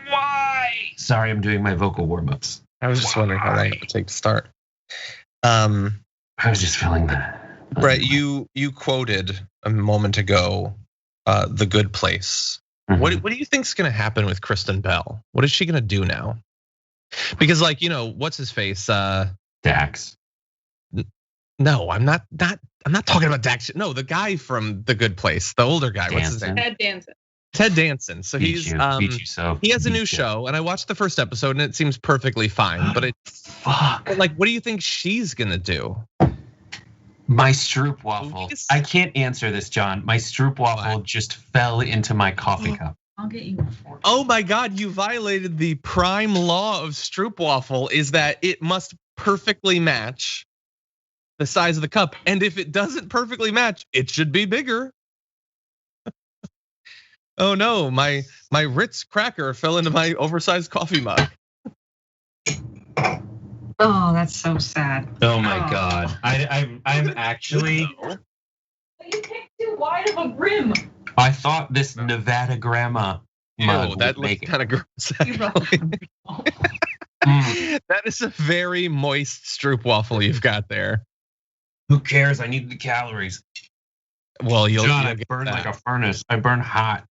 Why? Sorry, I'm doing my vocal warm-ups. I was just wondering how long it would take to start. I was just feeling that. Brett, you quoted a moment ago, The Good Place. Mm-hmm. What do you think's gonna happen with Kristen Bell? What is she gonna do now? Because what's his face? Dax. No, I'm not talking about Dax. No, the guy from The Good Place, the older guy. What's his name? Ted Danson. So he has a new show, and I watched the first episode, and it seems perfectly fine. But what do you think she's gonna do? My stroopwafel. I can't answer this, John. My stroopwafel just fell into my coffee cup. I'll get you one. Oh my God, you violated the prime law of stroopwafel, is that it must perfectly match the size of the cup. And if it doesn't perfectly match, it should be bigger. Oh no, my Ritz cracker fell into my oversized coffee mug. Oh, that's so sad. Oh my God. I'm actually. But you picked too wide of a brim. I thought this Nevada grandma mug that would make looks kind of gross. That is a very moist stroopwafel you've got there. Who cares? I need the calories. Well, John, I burn like a furnace. I burn hot.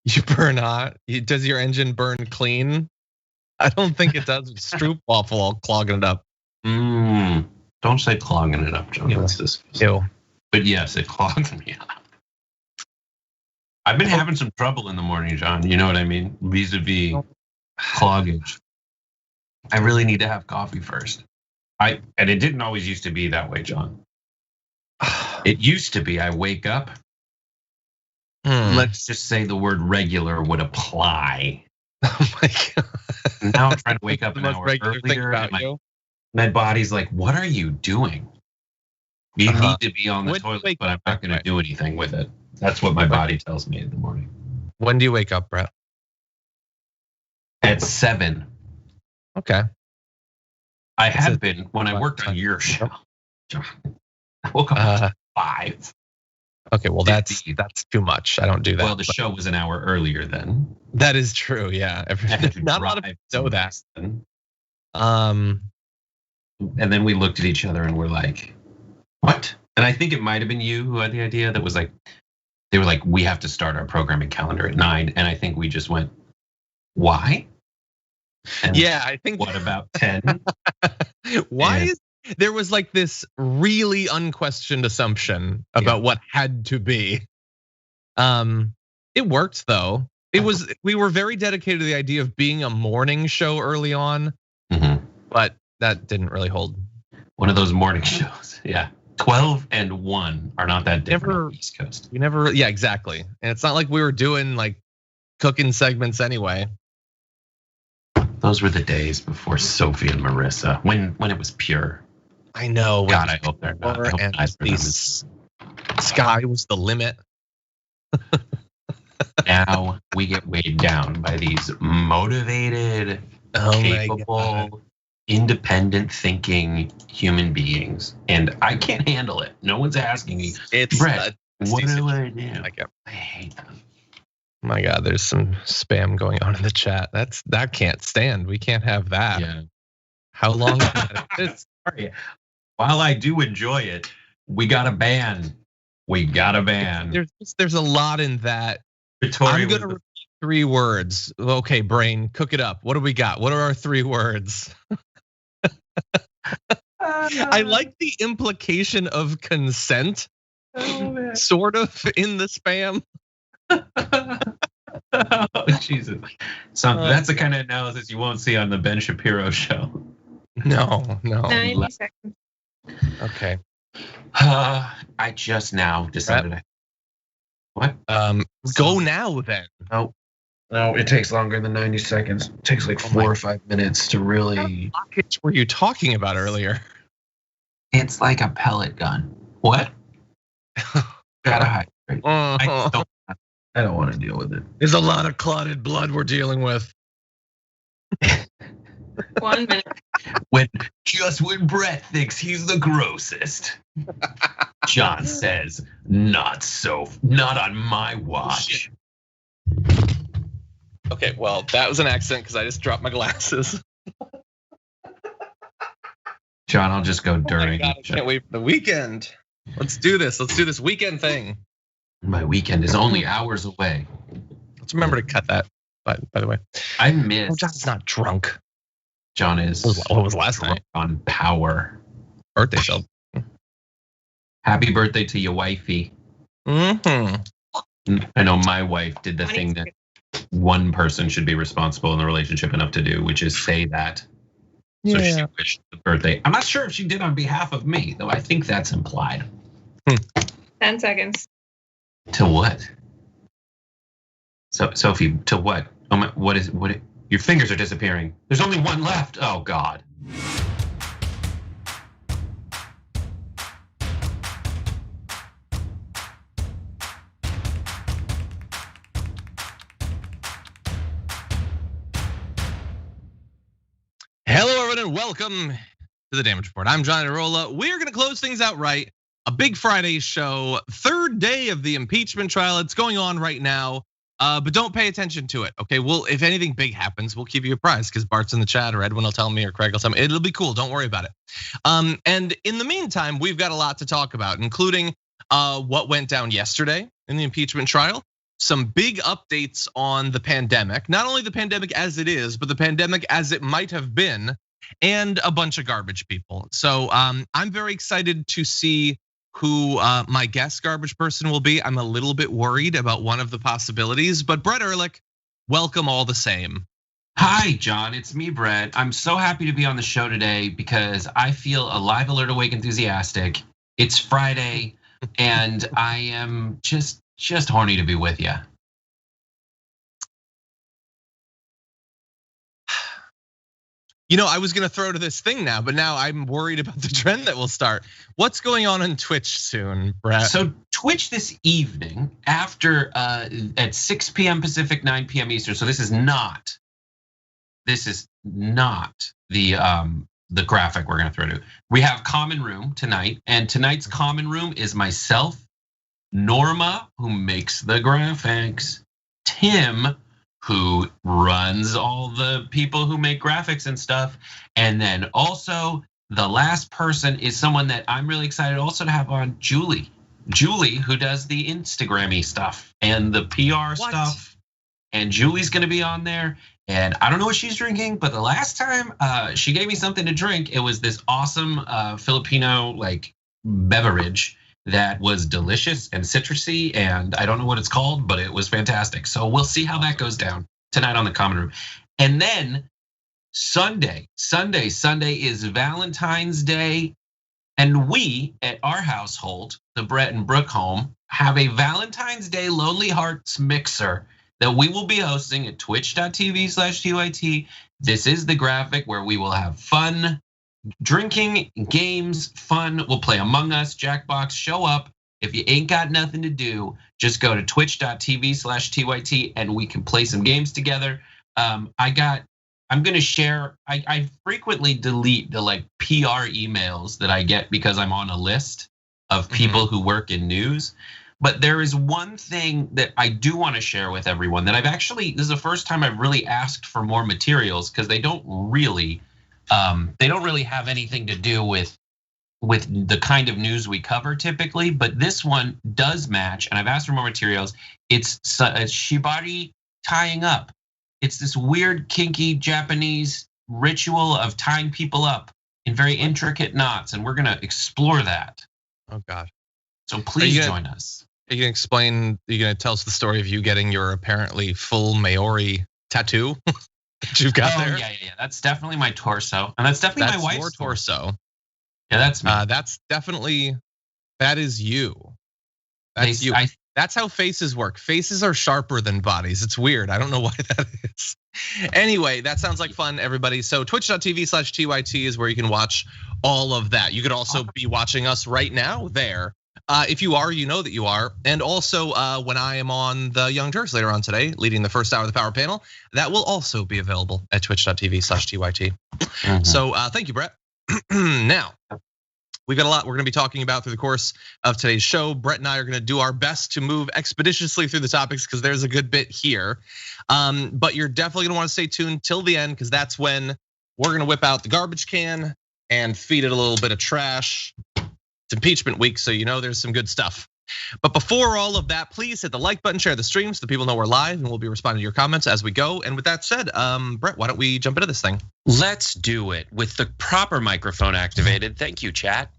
You burn hot? Does your engine burn clean? I don't think it does. Stroopwafel all clogging it up. Don't say clogging it up, John. That's disgusting. But yes, it clogs me up. I've been having some trouble in the morning, John. You know what I mean? Vis-a-vis cloggage. I really need to have coffee first. And it didn't always used to be that way, John. It used to be I wake up. Let's just say the word regular would apply. Oh my God. Now I'm trying to wake up an hour earlier. And my body's like, what are you doing? You need to be on the toilet, but I'm not going to do anything with it. That's what my body tells me in the morning. When do you wake up, Brett? At 7. Okay. I had been when I worked on your show. I woke up at 5. Okay, well that's too much. I don't do that. Well, the show was an hour earlier then. That is true. Yeah, not a lot of people know that. And then we looked at each other and we're like, "What?" And I think it might have been you who had the idea. That was like, they were like, "We have to start our programming calendar at 9," and I think we just went, "Why?" And yeah, I think. What about 10? Why is there was like this really unquestioned assumption about what had to be. It worked though. We were very dedicated to the idea of being a morning show early on, but that didn't really hold. One of those morning shows, yeah. 12 and 1 are not that different on the East Coast. Yeah, exactly. And it's not like we were doing like cooking segments anyway. Those were the days before Sophie and Marissa, when it was pure. I know. God, I hope they're not. Sky was the limit. Now we get weighed down by these motivated, capable, independent thinking human beings. And I can't handle it. No one's asking me, Brett, what do I do? I hate them. Oh my God, there's some spam going on in the chat. That can't stand. We can't have that. Yeah. How long is that? Sorry. While I do enjoy it, we got a ban. There's a lot in that. Victoria, I'm gonna repeat 3 words. Okay, brain, cook it up. What do we got? What are our 3 words? I like the implication of consent, sort of in the spam. Oh, Jesus. So that's the kind of analysis you won't see on the Ben Shapiro show. No. 90 seconds. Okay. I just now decided. What? Go now then. No, it takes longer than 90 seconds. It takes like 4 or 5 minutes to really. What rockets were you talking about earlier? It's like a pellet gun. What? Gotta hide. I don't want to deal with it. There's a lot of clotted blood we're dealing with. 1 minute. When Brett thinks he's the grossest, John says, not on my watch. Okay, well, that was an accident because I just dropped my glasses. John, I'll just go during. Oh my God, I can't wait for the weekend. Let's do this. Let's do this weekend thing. My weekend is only hours away. Let's remember to cut that. By the way, I miss. Oh, John's not drunk. John is. What was last night? On power. Birthday show. Happy birthday to your wifey. Mm-hmm. I know my wife did the thing that one person should be responsible in the relationship enough to do, which is say that. So she wished the birthday. I'm not sure if she did on behalf of me, though I think that's implied. 10 seconds. To what? So Sophie, to what? Oh my, what? Your fingers are disappearing. There's only one left. Oh God. Hello, everyone, and welcome to the Damage Report. I'm John Iadarola. We're going to close things out right. A big Friday show, third day of the impeachment trial. It's going on right now, but don't pay attention to it, okay? If anything big happens, we'll keep you apprised because Bart's in the chat or Edwin will tell me or Craig will tell me. It'll be cool, don't worry about it. And in the meantime, we've got a lot to talk about, including what went down yesterday in the impeachment trial. Some big updates on the pandemic, not only the pandemic as it is, but the pandemic as it might have been, and a bunch of garbage people. So I'm very excited to see who my guest garbage person will be. I'm a little bit worried about one of the possibilities, but Brett Erlich, welcome all the same. Hi, John, it's me, Brett. I'm so happy to be on the show today because I feel alive, alert, awake, enthusiastic. It's Friday, and I am just horny to be with you. You know, I was gonna throw to this thing now, but now I'm worried about the trend that will start. What's going on Twitch soon, Brett? So Twitch this evening after at 6 p.m. Pacific, 9 p.m. Eastern. So this is not the graphic we're gonna throw to. We have Common Room tonight, and tonight's Common Room is myself, Norma, who makes the graphics, Tim, who runs all the people who make graphics and stuff. And then also the last person is someone that I'm really excited also to have on, Julie. Julie, who does the Instagram-y stuff and the PR stuff. And Julie's gonna be on there. And I don't know what she's drinking, but the last time she gave me something to drink, it was this awesome Filipino like beverage that was delicious and citrusy, and I don't know what it's called, but it was fantastic. So we'll see how that goes down tonight on the Common Room. And then Sunday is Valentine's Day, and we at our household, the Brett and Brooke home, have a Valentine's Day Lonely Hearts mixer that we will be hosting at twitch.tv/TYT. This is the graphic where we will have fun, drinking, games, fun. We'll play Among Us, Jackbox, show up. If you ain't got nothing to do, just go to twitch.tv/TYT and we can play some games together. I'm gonna share, I frequently delete the like PR emails that I get because I'm on a list of people who work in news. But there is one thing that I do want to share with everyone that this is the first time I've really asked for more materials because they don't really have anything to do with the kind of news we cover typically, but this one does match, and I've asked for more materials. It's shibari tying up. It's this weird, kinky Japanese ritual of tying people up in very intricate knots, and we're gonna explore that. Oh God. So please join us. Are you gonna explain, are you gonna tell us the story of you getting your apparently full Maori tattoo? That you've got there. Yeah. That's definitely my torso, and that's definitely my wife's your torso. Yeah, that's me. That is you. That's you. That's how faces work. Faces are sharper than bodies. It's weird. I don't know why that is. Anyway, that sounds like fun, everybody. So twitch.tv/TYT is where you can watch all of that. You could also be watching us right now there. If you are, you know that you are. And also when I am on the Young Turks later on today, leading the first hour of the Power Panel, that will also be available at twitch.tv/TYT. So thank you, Brett. Now, We've got a lot we're going to be talking about through the course of today's show. Brett and I are going to do our best to move expeditiously through the topics because there's a good bit here. But you're definitely going to want to stay tuned till the end because that's when we're going to whip out the garbage can and feed it a little bit of trash. It's impeachment week, so you know there's some good stuff. But before all of that, please hit the like button, share the stream so the people know we're live, and we'll be responding to your comments as we go. And with that said, Brett, why don't we jump into this thing? Let's do it with the proper microphone activated. Thank you, chat.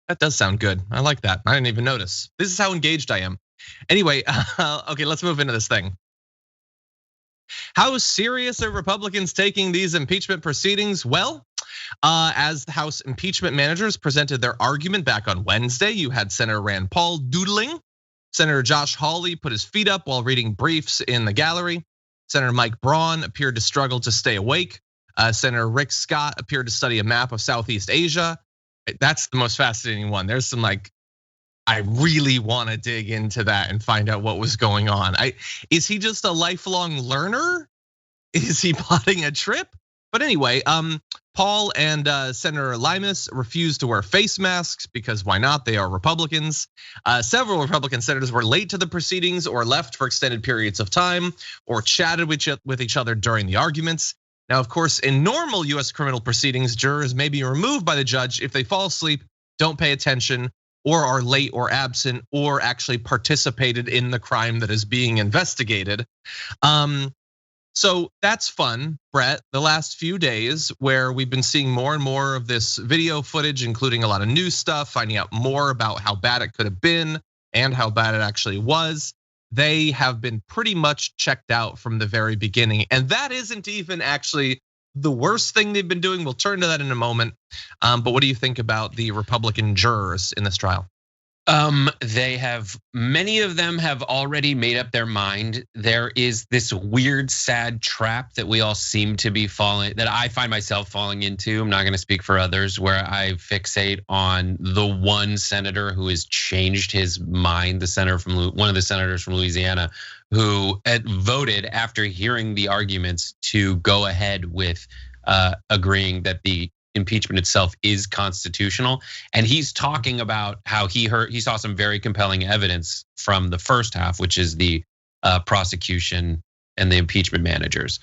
That does sound good. I like that. I didn't even notice. This is how engaged I am. Anyway, okay, let's move into this thing. How serious are Republicans taking these impeachment proceedings? Well, as the House Impeachment Managers presented their argument back on Wednesday, you had Senator Rand Paul doodling. Senator Josh Hawley put his feet up while reading briefs in the gallery. Senator Mike Braun appeared to struggle to stay awake. Senator Rick Scott appeared to study a map of Southeast Asia. That's the most fascinating one. There's some I really want to dig into that and find out what was going on. Is he just a lifelong learner? Is he plotting a trip? But anyway, Paul and Senator Limas refused to wear face masks because why not? They are Republicans. Several Republican senators were late to the proceedings or left for extended periods of time or chatted with each other during the arguments. Now, of course, in normal US criminal proceedings, jurors may be removed by the judge if they fall asleep, don't pay attention, or are late or absent, or actually participated in the crime that is being investigated. So that's fun, Brett. The last few days where we've been seeing more and more of this video footage, including a lot of new stuff, finding out more about how bad it could have been and how bad it actually was. They have been pretty much checked out from the very beginning. And that isn't even actually the worst thing they've been doing. We'll turn to that in a moment. But what do you think about the Republican jurors in this trial? Many of them have already made up their mind. There is this weird, sad trap that we all seem to be that I find myself falling into. I'm not going to speak for others, where I fixate on the one senator who has changed his mind, one of the senators from Louisiana, who had voted after hearing the arguments to go ahead with agreeing that the impeachment itself is constitutional. And he's talking about how he saw some very compelling evidence from the first half, which is the prosecution and the impeachment managers.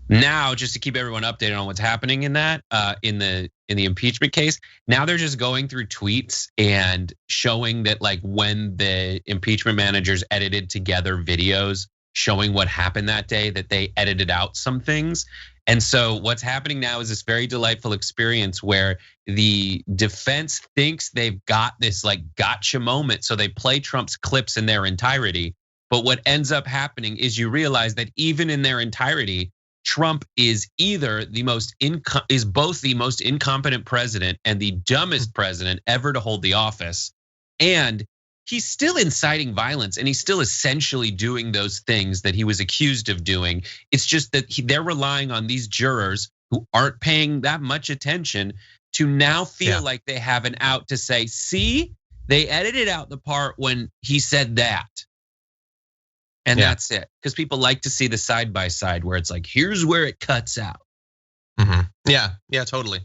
Now, just to keep everyone updated on what's happening in that, in the impeachment case, now they're just going through tweets and showing that when the impeachment managers edited together videos showing what happened that day, that they edited out some things. And so what's happening now is this very delightful experience where the defense thinks they've got this gotcha moment. So they play Trump's clips in their entirety. But what ends up happening is you realize that even in their entirety, Trump is both the most incompetent president and the dumbest president ever to hold the office. And he's still inciting violence and he's still essentially doing those things that he was accused of doing. It's just that they're relying on these jurors who aren't paying that much attention to now feel like they have an out to say, see, they edited out the part when he said that. And that's it. Because people like to see the side by side where it's here's where it cuts out. Yeah, totally.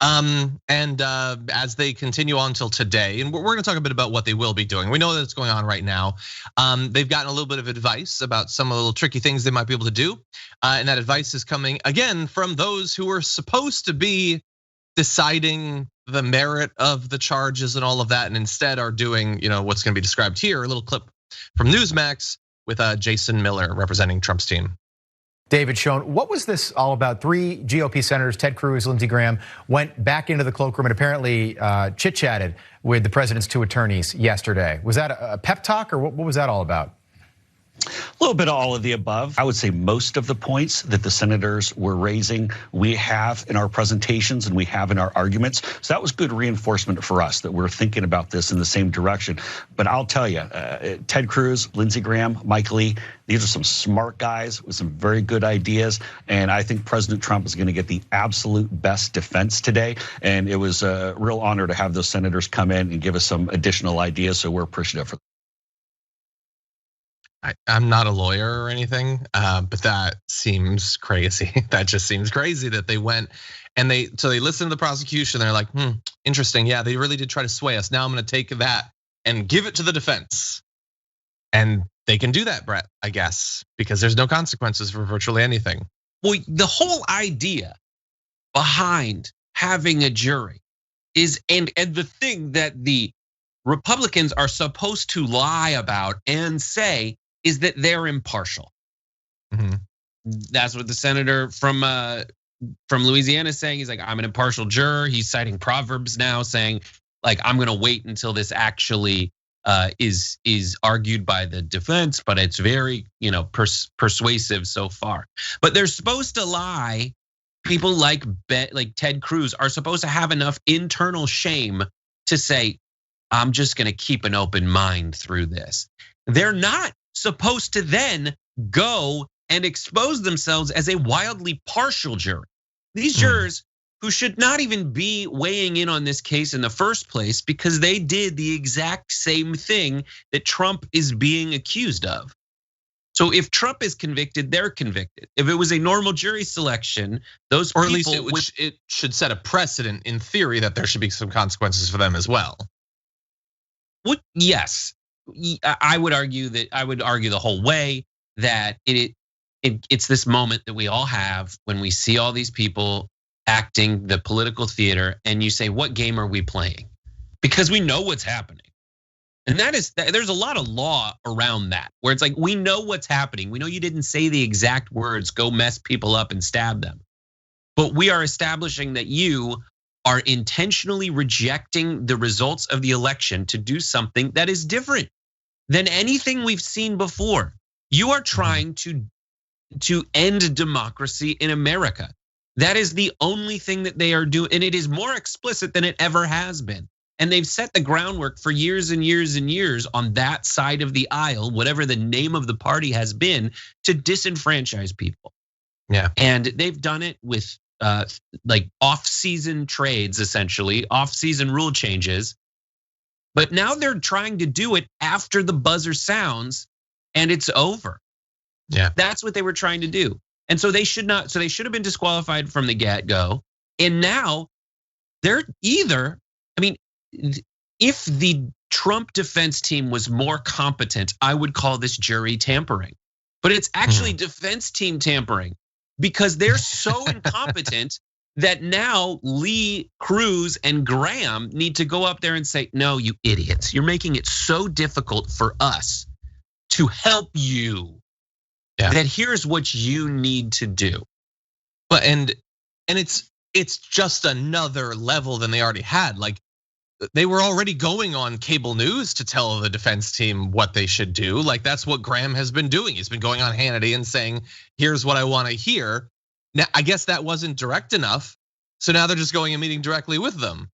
And as they continue on till today, and we're going to talk a bit about what they will be doing. We know that it's going on right now. They've gotten a little bit of advice about some of the little tricky things they might be able to do. And that advice is coming again from those who are supposed to be deciding the merit of the charges and all of that, and instead are doing, what's going to be described here, a little clip from Newsmax with Jason Miller representing Trump's team. David Schoen, what was this all about? 3 GOP senators, Ted Cruz, Lindsey Graham, went back into the cloakroom and apparently chit-chatted with the president's 2 attorneys yesterday. Was that a pep talk or what was that all about? A little bit of all of the above. I would say most of the points that the senators were raising, we have in our presentations and we have in our arguments. So that was good reinforcement for us that we're thinking about this in the same direction. But I'll tell you, Ted Cruz, Lindsey Graham, Mike Lee, these are some smart guys with some very good ideas. And I think President Trump is going to get the absolute best defense today. And it was a real honor to have those senators come in and give us some additional ideas. So we're appreciative for that. I'm not a lawyer or anything, but that seems crazy. That just seems crazy that they went and they listened to the prosecution. They're like, interesting. Yeah, they really did try to sway us. Now I'm going to take that and give it to the defense. And they can do that, Brett, I guess, because there's no consequences for virtually anything. Well, the whole idea behind having a jury is, and the thing that the Republicans are supposed to lie about and say is that they're impartial. That's what the senator from Louisiana is saying. He's like, I'm an impartial juror. He's citing Proverbs now, saying like, I'm gonna wait until this actually is argued by the defense, but it's very persuasive so far. But they're supposed to lie. People like Ted Cruz are supposed to have enough internal shame to say, I'm just gonna keep an open mind through this. They're not supposed to then go and expose themselves as a wildly partial jury. These jurors who should not even be weighing in on this case in the first place because they did the exact same thing that Trump is being accused of. So if Trump is convicted, they're convicted. If it was a normal jury selection, those people, or at least it should set a precedent in theory that there should be some consequences for them as well. Yes, I would argue the whole way that it's this moment that we all have when we see all these people acting the political theater, and you say, what game are we playing? Because we know what's happening. And there's a lot of law around that, where it's like, we know what's happening. We know you didn't say the exact words, go mess people up and stab them. But we are establishing that you are intentionally rejecting the results of the election to do something that is different than anything we've seen before. You are trying to end democracy in America. That is the only thing that they are doing, and it is more explicit than it ever has been. And they've set the groundwork for years and years and years on that side of the aisle, whatever the name of the party has been, to disenfranchise people. Yeah. And they've done it with like off-season trades, essentially, off-season rule changes. But now they're trying to do it after the buzzer sounds and it's over. Yeah. That's what they were trying to do. And so they should have been disqualified from the get-go. And now they're either, if the Trump defense team was more competent, I would call this jury tampering. But it's actually defense team tampering because they're so incompetent that now Lee, Cruz, and Graham need to go up there and say, no, you idiots, you're making it so difficult for us to help you. Yeah. That here's what you need to do. But and it's just another level than they already had. Like they were already going on cable news to tell the defense team what they should do. Like that's what Graham has been doing. He's been going on Hannity and saying, here's what I want to hear. Now, I guess that wasn't direct enough. So now they're just going and meeting directly with them.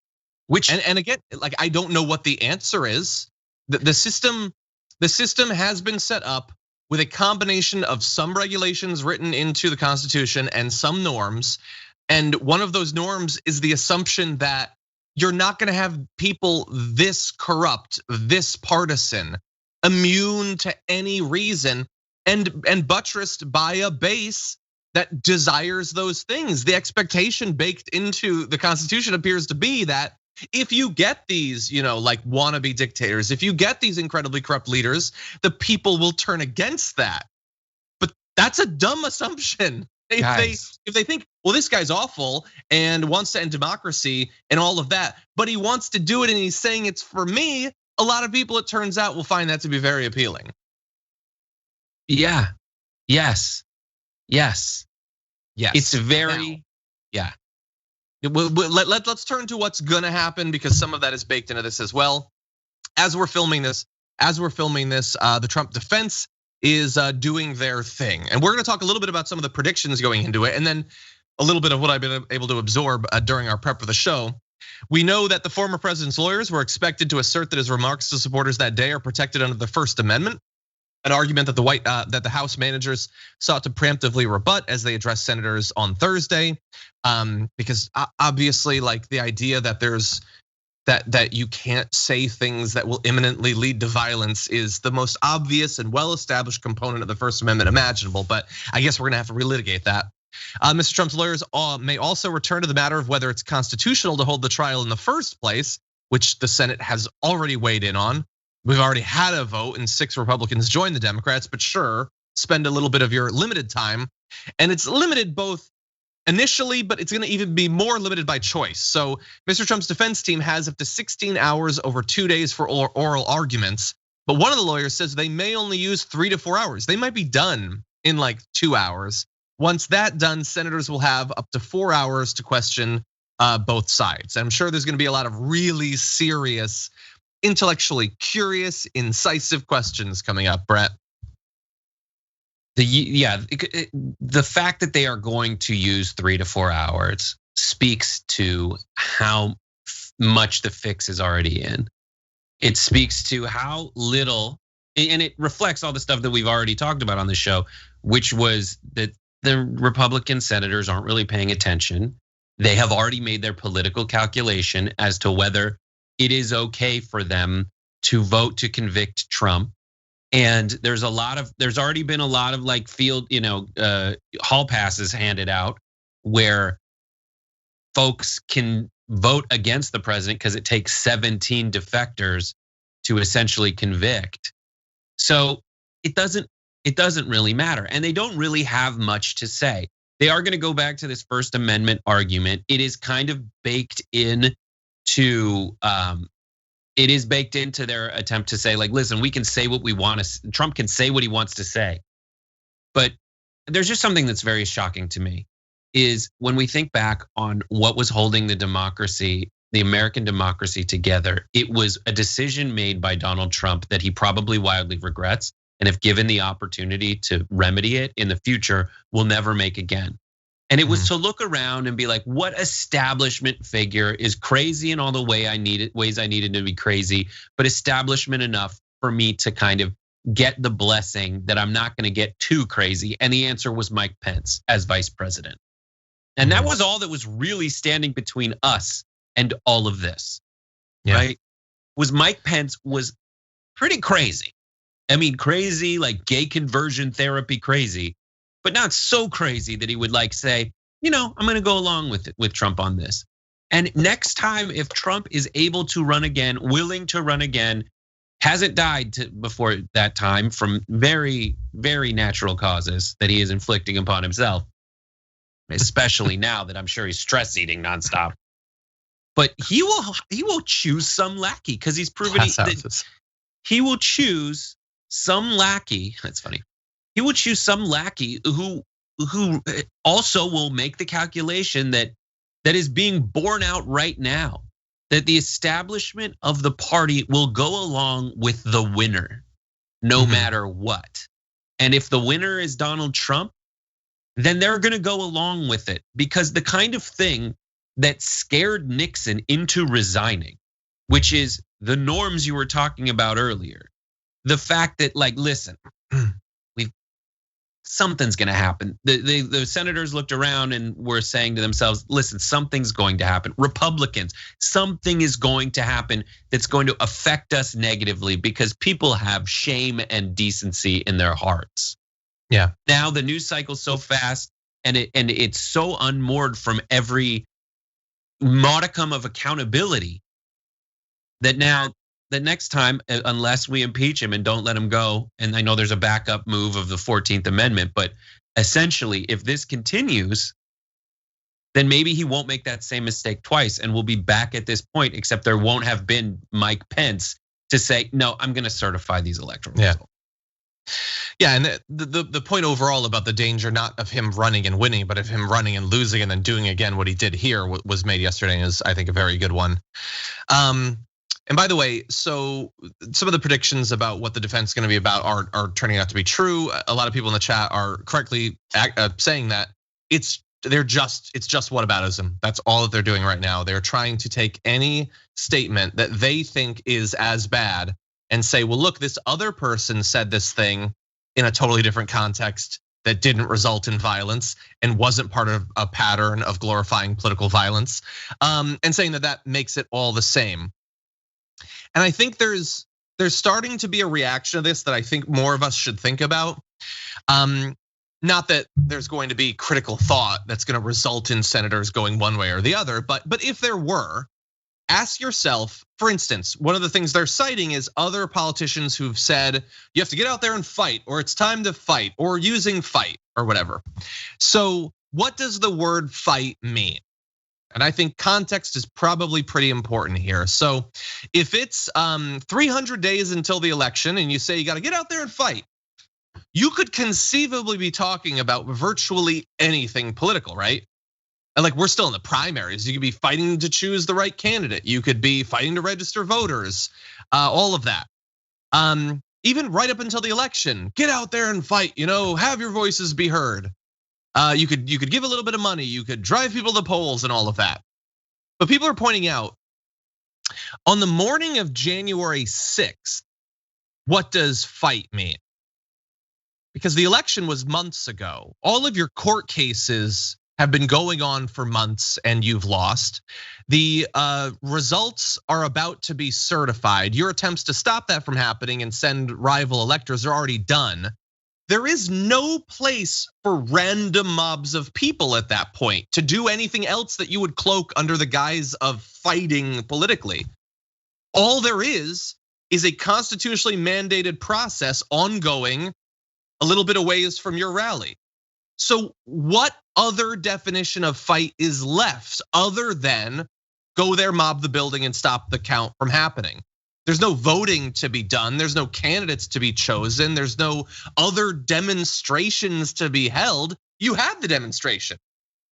And again, like I don't know what the answer is. The system has been set up with a combination of some regulations written into the Constitution and some norms. And one of those norms is the assumption that you're not gonna have people this corrupt, this partisan, immune to any reason, and buttressed by a base that desires those things. The expectation baked into the Constitution appears to be that if you get these, like wannabe dictators, if you get these incredibly corrupt leaders, the people will turn against that. But that's a dumb assumption. If they think, well, this guy's awful and wants to end democracy and all of that, but he wants to do it and he's saying it's for me, a lot of people, it turns out, will find that to be very appealing. Yeah. Yes. It's very, yeah. Let's turn to what's gonna happen because some of that is baked into this as well. As we're filming this, the Trump defense is doing their thing. And we're gonna talk a little bit about some of the predictions going into it and then a little bit of what I've been able to absorb during our prep for the show. We know that the former president's lawyers were expected to assert that his remarks to supporters that day are protected under the First Amendment. An argument that the House managers sought to preemptively rebut as they addressed senators on Thursday, because obviously, like the idea that there's that you can't say things that will imminently lead to violence is the most obvious and well-established component of the First Amendment imaginable. But I guess we're gonna have to relitigate that. Mr. Trump's lawyers may also return to the matter of whether it's constitutional to hold the trial in the first place, which the Senate has already weighed in on. We've already had a vote and 6 Republicans joined the Democrats, but sure, spend a little bit of your limited time. And it's limited both initially, but it's gonna even be more limited by choice. So Mr. Trump's defense team has up to 16 hours over 2 days for oral arguments. But one of the lawyers says they may only use 3 to 4 hours. They might be done in like 2 hours. Once that's done, senators will have up to 4 hours to question both sides. I'm sure there's gonna be a lot of really serious, intellectually curious, incisive questions coming up, Brett. The fact that they are going to use 3 to 4 hours speaks to how much the fix is already in. It speaks to how little, and it reflects all the stuff that we've already talked about on the show, which was that the Republican senators aren't really paying attention. They have already made their political calculation as to whether it is okay for them to vote to convict Trump. And there's already been a lot of like field, hall passes handed out where folks can vote against the president because it takes 17 defectors to essentially convict. So it doesn't really matter. And they don't really have much to say. They are gonna go back to this First Amendment argument. It is kind of baked in to it is baked into their attempt to say, like, listen, we can say what we want to, Trump can say what he wants to say. But there's just something that's very shocking to me is when we think back on what was holding the democracy, the American democracy together, it was a decision made by Donald Trump that he probably wildly regrets. And if given the opportunity to remedy it in the future, will never make again. And it was to look around and be like, what establishment figure is crazy in all the ways I needed to be crazy, but establishment enough for me to kind of get the blessing that I'm not gonna get too crazy. And the answer was Mike Pence as vice president. And that was all that was really standing between us and all of this, right? Was Mike Pence was pretty crazy. I mean, crazy, like gay conversion therapy crazy, but not so crazy that he would like say, I'm gonna go along with Trump on this. And next time, if Trump is able to run again, willing to run again, hasn't died before that time from very, very natural causes that he is inflicting upon himself, especially now that I'm sure he's stress eating nonstop. But he will choose some lackey because he's proven he will choose some lackey. That's funny. He would choose some lackey who also will make the calculation that is being borne out right now, that the establishment of the party will go along with the winner, no matter what. And if the winner is Donald Trump, then they're gonna go along with it because the kind of thing that scared Nixon into resigning, which is the norms you were talking about earlier, the fact that like, listen, something's gonna happen. The senators looked around and were saying to themselves, listen, something's going to happen. Republicans, something is going to happen that's going to affect us negatively because people have shame and decency in their hearts. Yeah. Now the news cycle's so fast and it's so unmoored from every modicum of accountability that now the next time, unless we impeach him and don't let him go, and I know there's a backup move of the 14th Amendment, but essentially if this continues, then maybe he won't make that same mistake twice and we'll be back at this point, except there won't have been Mike Pence to say, no, I'm gonna certify these electoral results. Yeah, and the point overall about the danger, not of him running and winning, but of him running and losing and then doing again what he did here was made yesterday and is, I think, a very good one. And by the way, so some of the predictions about what the defense is going to be about are turning out to be true. A lot of people in the chat are correctly saying that it's just whataboutism. That's all that they're doing right now. They're trying to take any statement that they think is as bad and say, well, look, this other person said this thing in a totally different context. that didn't result in violence and wasn't part of a pattern of glorifying political violence, and saying that makes it all the same. And I think there's starting to be a reaction to this that I think more of us should think about. Not that there's going to be critical thought that's going to result in senators going one way or the other, but if there were, ask yourself, for instance, one of the things they're citing is other politicians who've said you have to get out there and fight, or it's time to fight, or using fight, or whatever. So what does the word fight mean? And I think context is probably pretty important here. So if it's 300 days until the election and you say you got to get out there and fight, you could conceivably be talking about virtually anything political, right? And like, we're still in the primaries. You could be fighting to choose the right candidate. You could be fighting to register voters, all of that. Even right up until the election, get out there and fight, have your voices be heard. You could give a little bit of money, you could drive people to the polls and all of that. But people are pointing out, on the morning of January 6th, what does fight mean? Because the election was months ago. All of your court cases have been going on for months and you've lost. The results are about to be certified. Your attempts to stop that from happening and send rival electors are already done. There is no place for random mobs of people at that point to do anything else that you would cloak under the guise of fighting politically. All there is a constitutionally mandated process ongoing a little bit of ways from your rally. So what other definition of fight is left other than go there, mob the building, and stop the count from happening? There's no voting to be done. There's no candidates to be chosen. There's no other demonstrations to be held. You had the demonstration.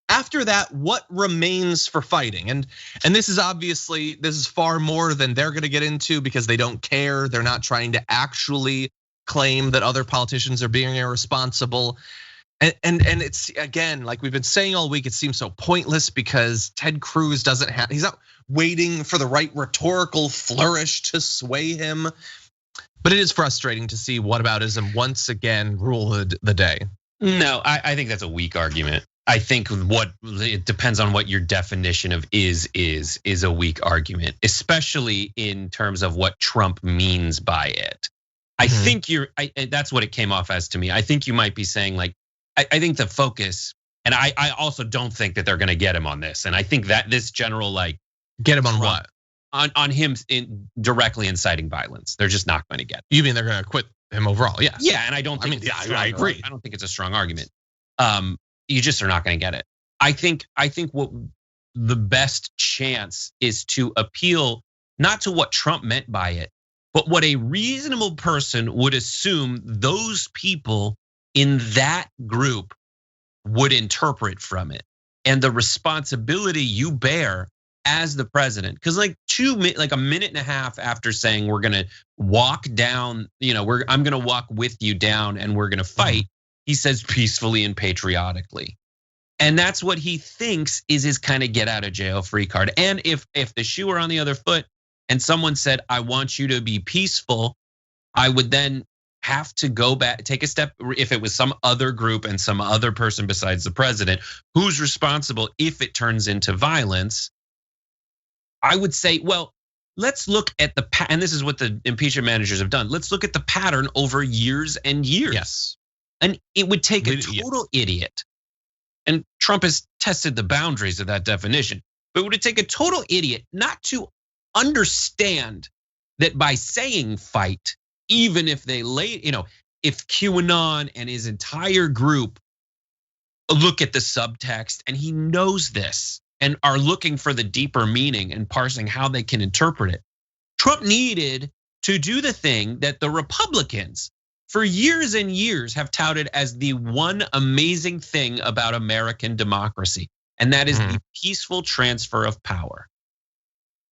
After that, what remains for fighting? And this is far more than they're gonna get into because they don't care. They're not trying to actually claim that other politicians are being irresponsible. And it's, again, like we've been saying all week, it seems so pointless because Ted Cruz he's not waiting for the right rhetorical flourish to sway him. But it is frustrating to see whataboutism once again rule the day. No, I think that's a weak argument. I think it depends on what your definition of is a weak argument, especially in terms of what Trump means by it. I think that's what it came off as to me. I think you might be saying like, I think the focus, and I also don't think that they're gonna get him on this. And I think that this general like get him on what? On him directly inciting violence. They're just not gonna get. You mean they're gonna quit him overall? Yeah. Yeah, and I don't think I agree. I don't think it's a strong argument. You just are not gonna get it. I think what the best chance is to appeal not to what Trump meant by it, but what a reasonable person would assume those people in that group would interpret from it, and the responsibility you bear as the president. Because like a minute and a half after saying we're gonna walk down, I'm gonna walk with you down and we're gonna fight, he says peacefully and patriotically. And that's what he thinks is his kind of get out of jail free card. And if the shoe were on the other foot and someone said, I want you to be peaceful, I would then have to go back, take a step. If it was some other group and some other person besides the president, who's responsible if it turns into violence? I would say, well, let's look at and this is what the impeachment managers have done. Let's look at the pattern over years and years. Yes. And it would take a total idiot. And Trump has tested the boundaries of that definition. But it would take a total idiot not to understand that by saying fight, even if they if QAnon and his entire group look at the subtext and he knows this and are looking for the deeper meaning and parsing how they can interpret it. Trump needed to do the thing that the Republicans for years and years have touted as the one amazing thing about American democracy, and that is the peaceful transfer of power.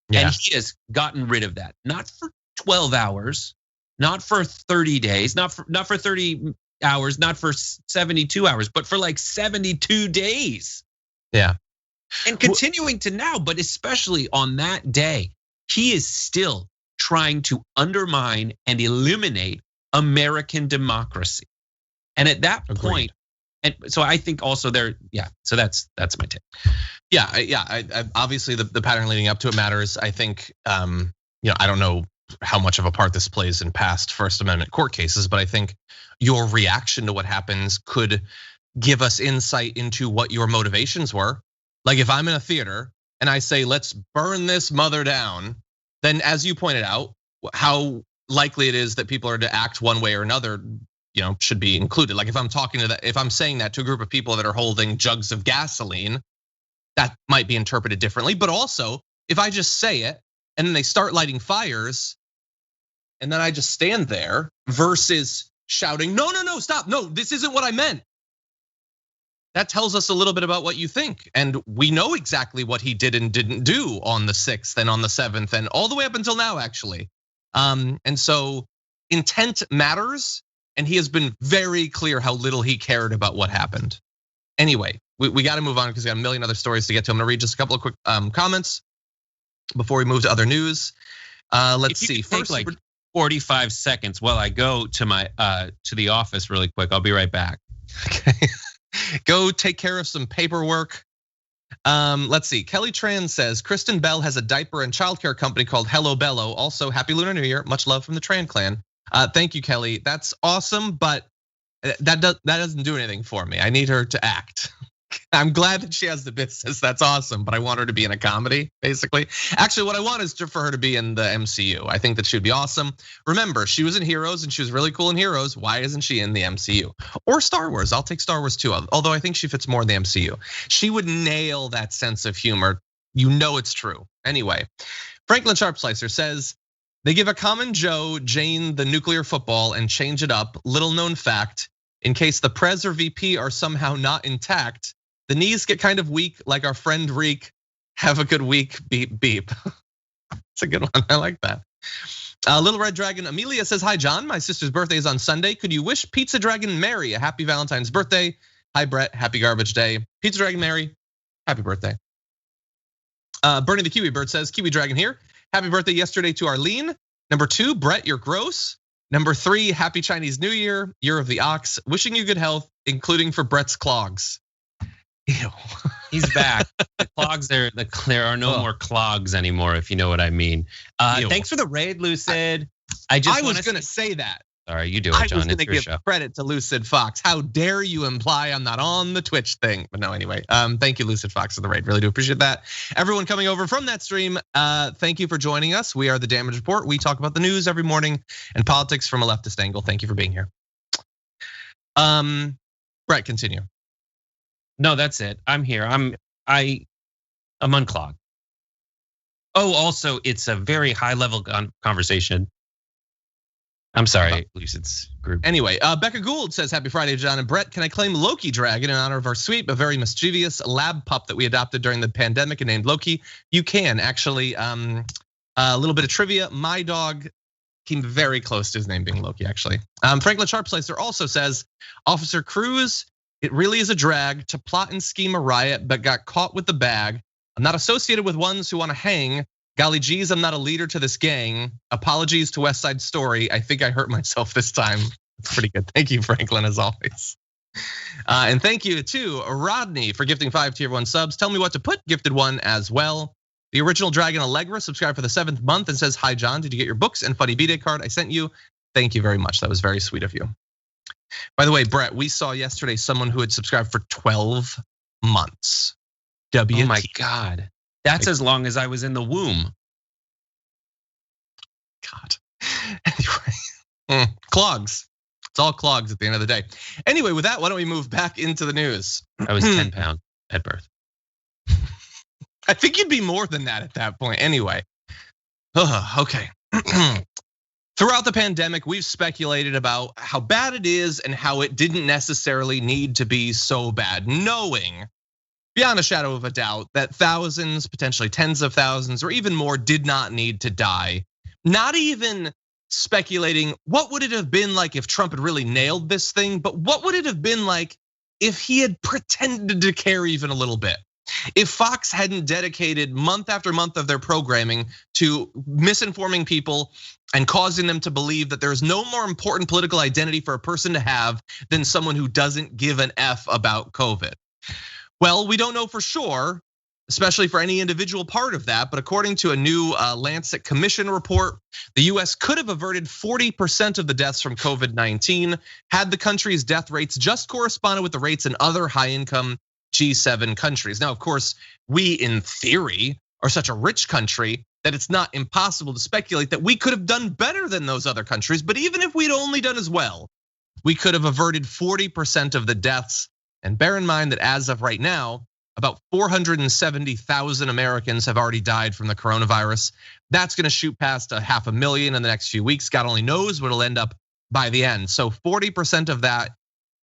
Yeah. And he has gotten rid of that, not for 12 hours, not for 30 days, not for 30 hours, not for 72 hours, but for like 72 days. Yeah. And continuing to now, but especially on that day, he is still trying to undermine and eliminate American democracy. And at that point, And so I think also so that's my take. I obviously the pattern leading up to it matters. I think, I don't know how much of a part this plays in past First Amendment court cases, but I think your reaction to what happens could give us insight into what your motivations were. Like if I'm in a theater and I say, let's burn this mother down, then as you pointed out, how likely it is that people are to act one way or another, should be included. Like if I'm saying that to a group of people that are holding jugs of gasoline, that might be interpreted differently. But also, if I just say it and then they start lighting fires, and then I just stand there versus shouting, no, stop, no, this isn't what I meant. That tells us a little bit about what you think. And we know exactly what he did and didn't do on the 6th and on the 7th and all the way up until now, actually. And so intent matters. And he has been very clear how little he cared about what happened. Anyway, we got to move on because we got a million other stories to get to. I'm gonna read just a couple of quick comments before we move to other news. Let's see. First, like 45 seconds while I go to my to the office really quick. I'll be right back. Okay. Go take care of some paperwork. Let's see. Kelly Tran says Kristen Bell has a diaper and childcare company called Hello Bello. Also, happy Lunar New Year. Much love from the Tran clan. Thank you, Kelly. That's awesome, but that doesn't do anything for me. I need her to act. I'm glad that she has the business. That's awesome, but I want her to be in a comedy, basically. Actually, what I want is for her to be in the MCU. I think that she would be awesome. Remember, she was in Heroes and she was really cool in Heroes. Why isn't she in the MCU? Or Star Wars? I'll take Star Wars too, although I think she fits more in the MCU. She would nail that sense of humor. It's true. Anyway, Franklin Sharpslicer says, they give a common Joe Jane the nuclear football and change it up. Little known fact, in case the Prez or VP are somehow not intact, the knees get kind of weak, like our friend Reek. Have a good week, beep, beep. It's a good one, I like that. Little Red Dragon Amelia says, hi John, my sister's birthday is on Sunday. Could you wish Pizza Dragon Mary a happy Valentine's birthday? Hi Brett, happy garbage day. Pizza Dragon Mary, happy birthday. Bernie the Kiwi Bird says, Kiwi Dragon here. Happy birthday yesterday to Arlene. Number 2, Brett, you're gross. Number 3, happy Chinese New Year, year of the ox. Wishing you good health, including for Brett's clogs. Ew. He's back. The clogs there are no more clogs anymore, if you know what I mean. Thanks for the raid, Lucid. I was gonna say that. Sorry, you do it, John. I was gonna give credit to Lucid Fox. How dare you imply I'm not on the Twitch thing? But no, anyway. Thank you, Lucid Fox, for the raid. Really do appreciate that. Everyone coming over from that stream, thank you for joining us. We are the Damage Report. We talk about the news every morning and politics from a leftist angle. Thank you for being here. Brett, continue. No, that's it. I'm here. I'm unclogged. Oh, also, it's a very high level conversation. I'm sorry, Lucid's group. Anyway, Becca Gould says, happy Friday, John and Brett. Can I claim Loki Dragon in honor of our sweet but very mischievous lab pup that we adopted during the pandemic and named Loki? You can, actually. A little bit of trivia. My dog came very close to his name being Loki, actually. Franklin Sharpslicer also says, Officer Cruz, it really is a drag to plot and scheme a riot, but got caught with the bag. I'm not associated with ones who want to hang. Golly geez, I'm not a leader to this gang. Apologies to West Side Story. I think I hurt myself this time. It's pretty good. Thank you, Franklin, as always. And thank you to Rodney for gifting 5 tier 1 subs. Tell me what to put, gifted 1 as well. The original Dragon Allegra subscribed for the 7th month and says, hi John, did you get your books and funny B-Day card I sent you? Thank you very much, that was very sweet of you. By the way, Brett, we saw yesterday someone who had subscribed for 12 months. WT. Oh my God. That's as long as I was in the womb. God. Anyway, clogs. It's all clogs at the end of the day. Anyway, with that, why don't we move back into the news? I was 10 pounds at birth. I think you'd be more than that at that point. Anyway, okay. Throughout the pandemic, we've speculated about how bad it is and how it didn't necessarily need to be so bad, knowing beyond a shadow of a doubt that thousands, potentially tens of thousands, or even more did not need to die. Not even speculating what would it have been like if Trump had really nailed this thing, but what would it have been like if he had pretended to care even a little bit? If Fox hadn't dedicated month after month of their programming to misinforming people and causing them to believe that there's no more important political identity for a person to have than someone who doesn't give an F about COVID. Well, we don't know for sure, especially for any individual part of that, but according to a new Lancet Commission report, the US could have averted 40% of the deaths from COVID-19 had the country's death rates just corresponded with the rates in other high-income G7 countries. Now, of course, we in theory are such a rich country that it's not impossible to speculate that we could have done better than those other countries, but even if we'd only done as well, we could have averted 40% of the deaths. And bear in mind that as of right now, about 470,000 Americans have already died from the coronavirus. That's gonna shoot past 500,000 in the next few weeks. God only knows what it'll end up by the end. So 40% of that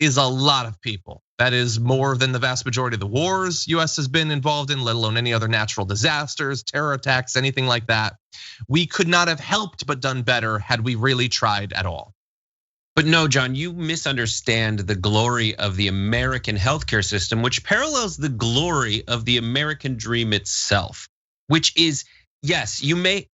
is a lot of people. That is more than the vast majority of the wars US has been involved in, let alone any other natural disasters, terror attacks, anything like that. We could not have helped but done better had we really tried at all. But no, John, you misunderstand the glory of the American healthcare system, which parallels the glory of the American dream itself, which is, yes, you may,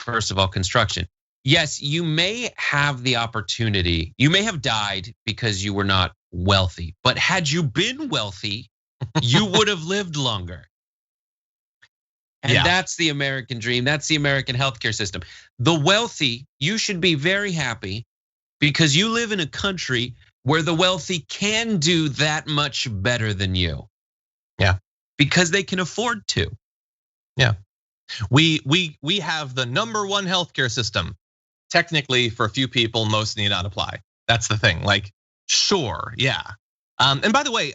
first of all, construction. Yes, you may have the opportunity, you may have died because you were not wealthy, but had you been wealthy, you would have lived longer. And that's the American dream, that's the American healthcare system. The wealthy, you should be very happy because you live in a country where the wealthy can do that much better than you. Yeah. Because they can afford to. Yeah. We have the #1 healthcare system. Technically, for a few people, most need not apply. That's the thing. Like, sure, yeah. And by the way,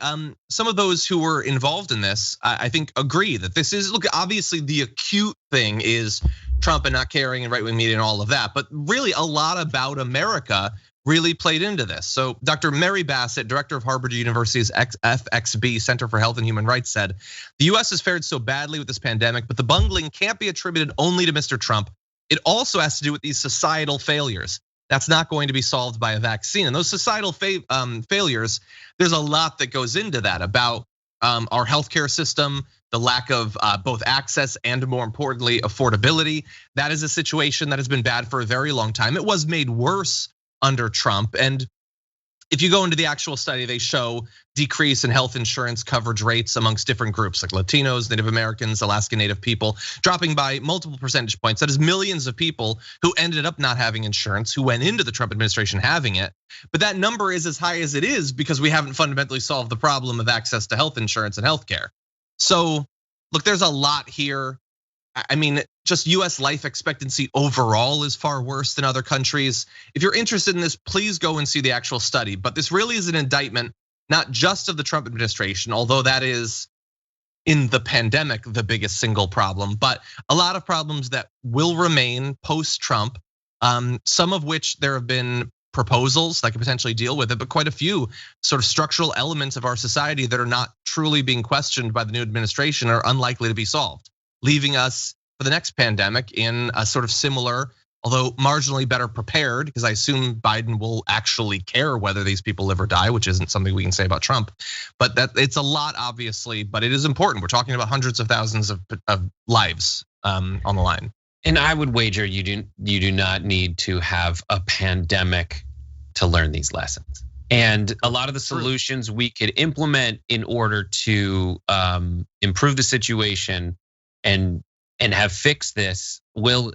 some of those who were involved in this, I think, agree that this is, look, obviously the acute thing is Trump and not caring and right-wing media and all of that. But really, a lot about America really played into this. So Dr. Mary Bassett, director of Harvard University's FXB, Center for Health and Human Rights, said, the US has fared so badly with this pandemic, but the bungling can't be attributed only to Mr. Trump. It also has to do with these societal failures. That's not going to be solved by a vaccine. And those societal failures, there's a lot that goes into that about our healthcare system, the lack of both access and, more importantly, affordability. That is a situation that has been bad for a very long time. It was made worse under Trump. And if you go into the actual study, they show decrease in health insurance coverage rates amongst different groups like Latinos, Native Americans, Alaska Native people, dropping by multiple percentage points. That is millions of people who ended up not having insurance, who went into the Trump administration having it. But that number is as high as it is because we haven't fundamentally solved the problem of access to health insurance and healthcare. So look, there's a lot here. I mean, just US life expectancy overall is far worse than other countries. If you're interested in this, please go and see the actual study. But this really is an indictment, not just of the Trump administration, although that is in the pandemic the biggest single problem, but a lot of problems that will remain post-Trump, some of which there have been proposals that could potentially deal with it, but quite a few sort of structural elements of our society that are not truly being questioned by the new administration are unlikely to be solved, leaving us for the next pandemic in a sort of similar, although marginally better prepared, because I assume Biden will actually care whether these people live or die, which isn't something we can say about Trump. But that it's a lot, obviously, but it is important. We're talking about hundreds of thousands of lives on the line. And I would wager you do not need to have a pandemic to learn these lessons. And a lot of the solutions we could implement in order to improve the situation and have fixed this will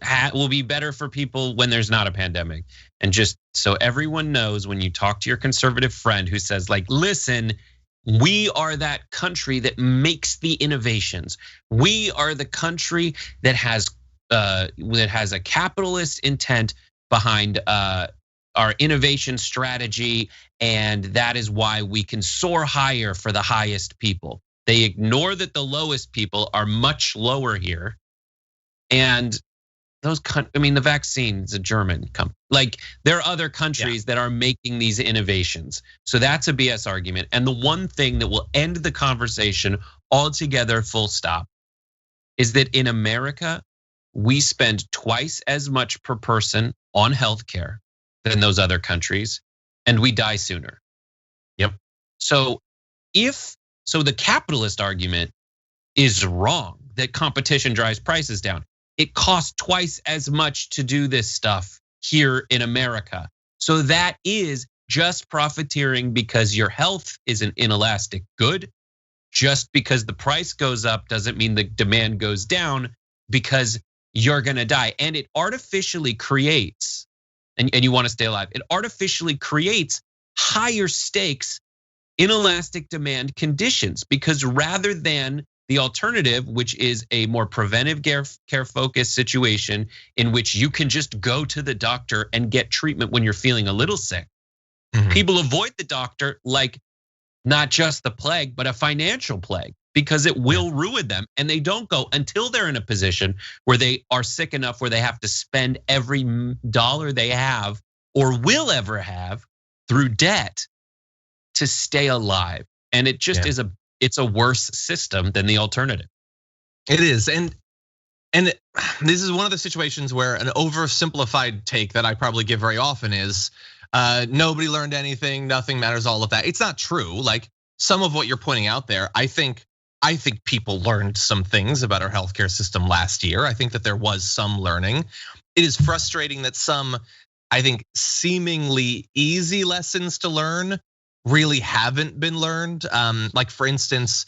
be better for people when there's not a pandemic. And just so everyone knows, when you talk to your conservative friend who says like, listen, we are that country that makes the innovations. We are the country that has a capitalist intent behind our innovation strategy, and that is why we can soar higher for the highest people. They ignore that the lowest people are much lower here. And those, I mean, the vaccine's a German company. Like, there are other countries that are making these innovations. So that's a BS argument. And the one thing that will end the conversation altogether, full stop, is that in America, we spend twice as much per person on healthcare than those other countries, and we die sooner. Yep. So if So the capitalist argument is wrong that competition drives prices down. It costs twice as much to do this stuff here in America. So that is just profiteering because your health is an inelastic good. Just because the price goes up doesn't mean the demand goes down, because you're gonna die. And it artificially creates, and you wanna stay alive, it artificially creates higher stakes inelastic demand conditions, because rather than the alternative, which is a more preventive care focused situation in which you can just go to the doctor and get treatment when you're feeling a little sick. People avoid the doctor like not just the plague, but a financial plague, because it will ruin them. And they don't go until they're in a position where they are sick enough where they have to spend every dollar they have or will ever have through debt to stay alive. And it just is it's a worse system than the alternative. It is, and this is one of the situations where an oversimplified take that I probably give very often is nobody learned anything, nothing matters, all of that. It's not true. Like some of what you're pointing out there, I think people learned some things about our healthcare system last year. I think that there was some learning. It is frustrating that some, I think, seemingly easy lessons to learn really haven't been learned. Like for instance,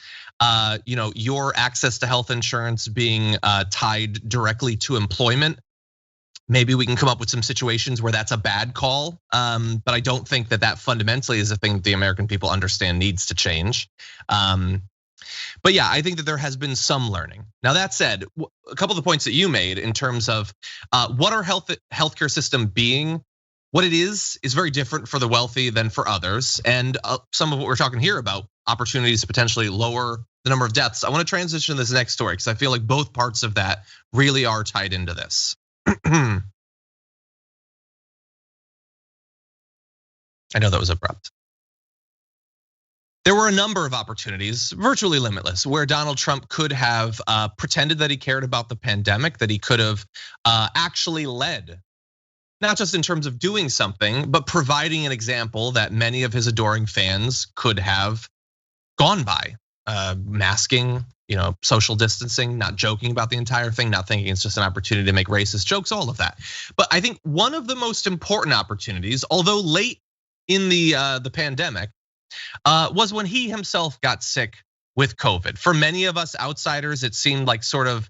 your access to health insurance being tied directly to employment. Maybe we can come up with some situations where that's a bad call, but I don't think that fundamentally is a thing that the American people understand needs to change. But yeah, I think that there has been some learning. Now that said, a couple of the points that you made in terms of what our healthcare system being, what it is very different for the wealthy than for others. And some of what we're talking here about opportunities to potentially lower the number of deaths. I want to transition to this next story because I feel like both parts of that really are tied into this. I know that was abrupt. There were a number of opportunities, virtually limitless, where Donald Trump could have pretended that he cared about the pandemic, that he could have actually led, not just in terms of doing something, but providing an example that many of his adoring fans could have gone by. Masking, social distancing, not joking about the entire thing, not thinking it's just an opportunity to make racist jokes, all of that. But I think one of the most important opportunities, although late in the pandemic, was when he himself got sick with COVID. For many of us outsiders, it seemed like sort of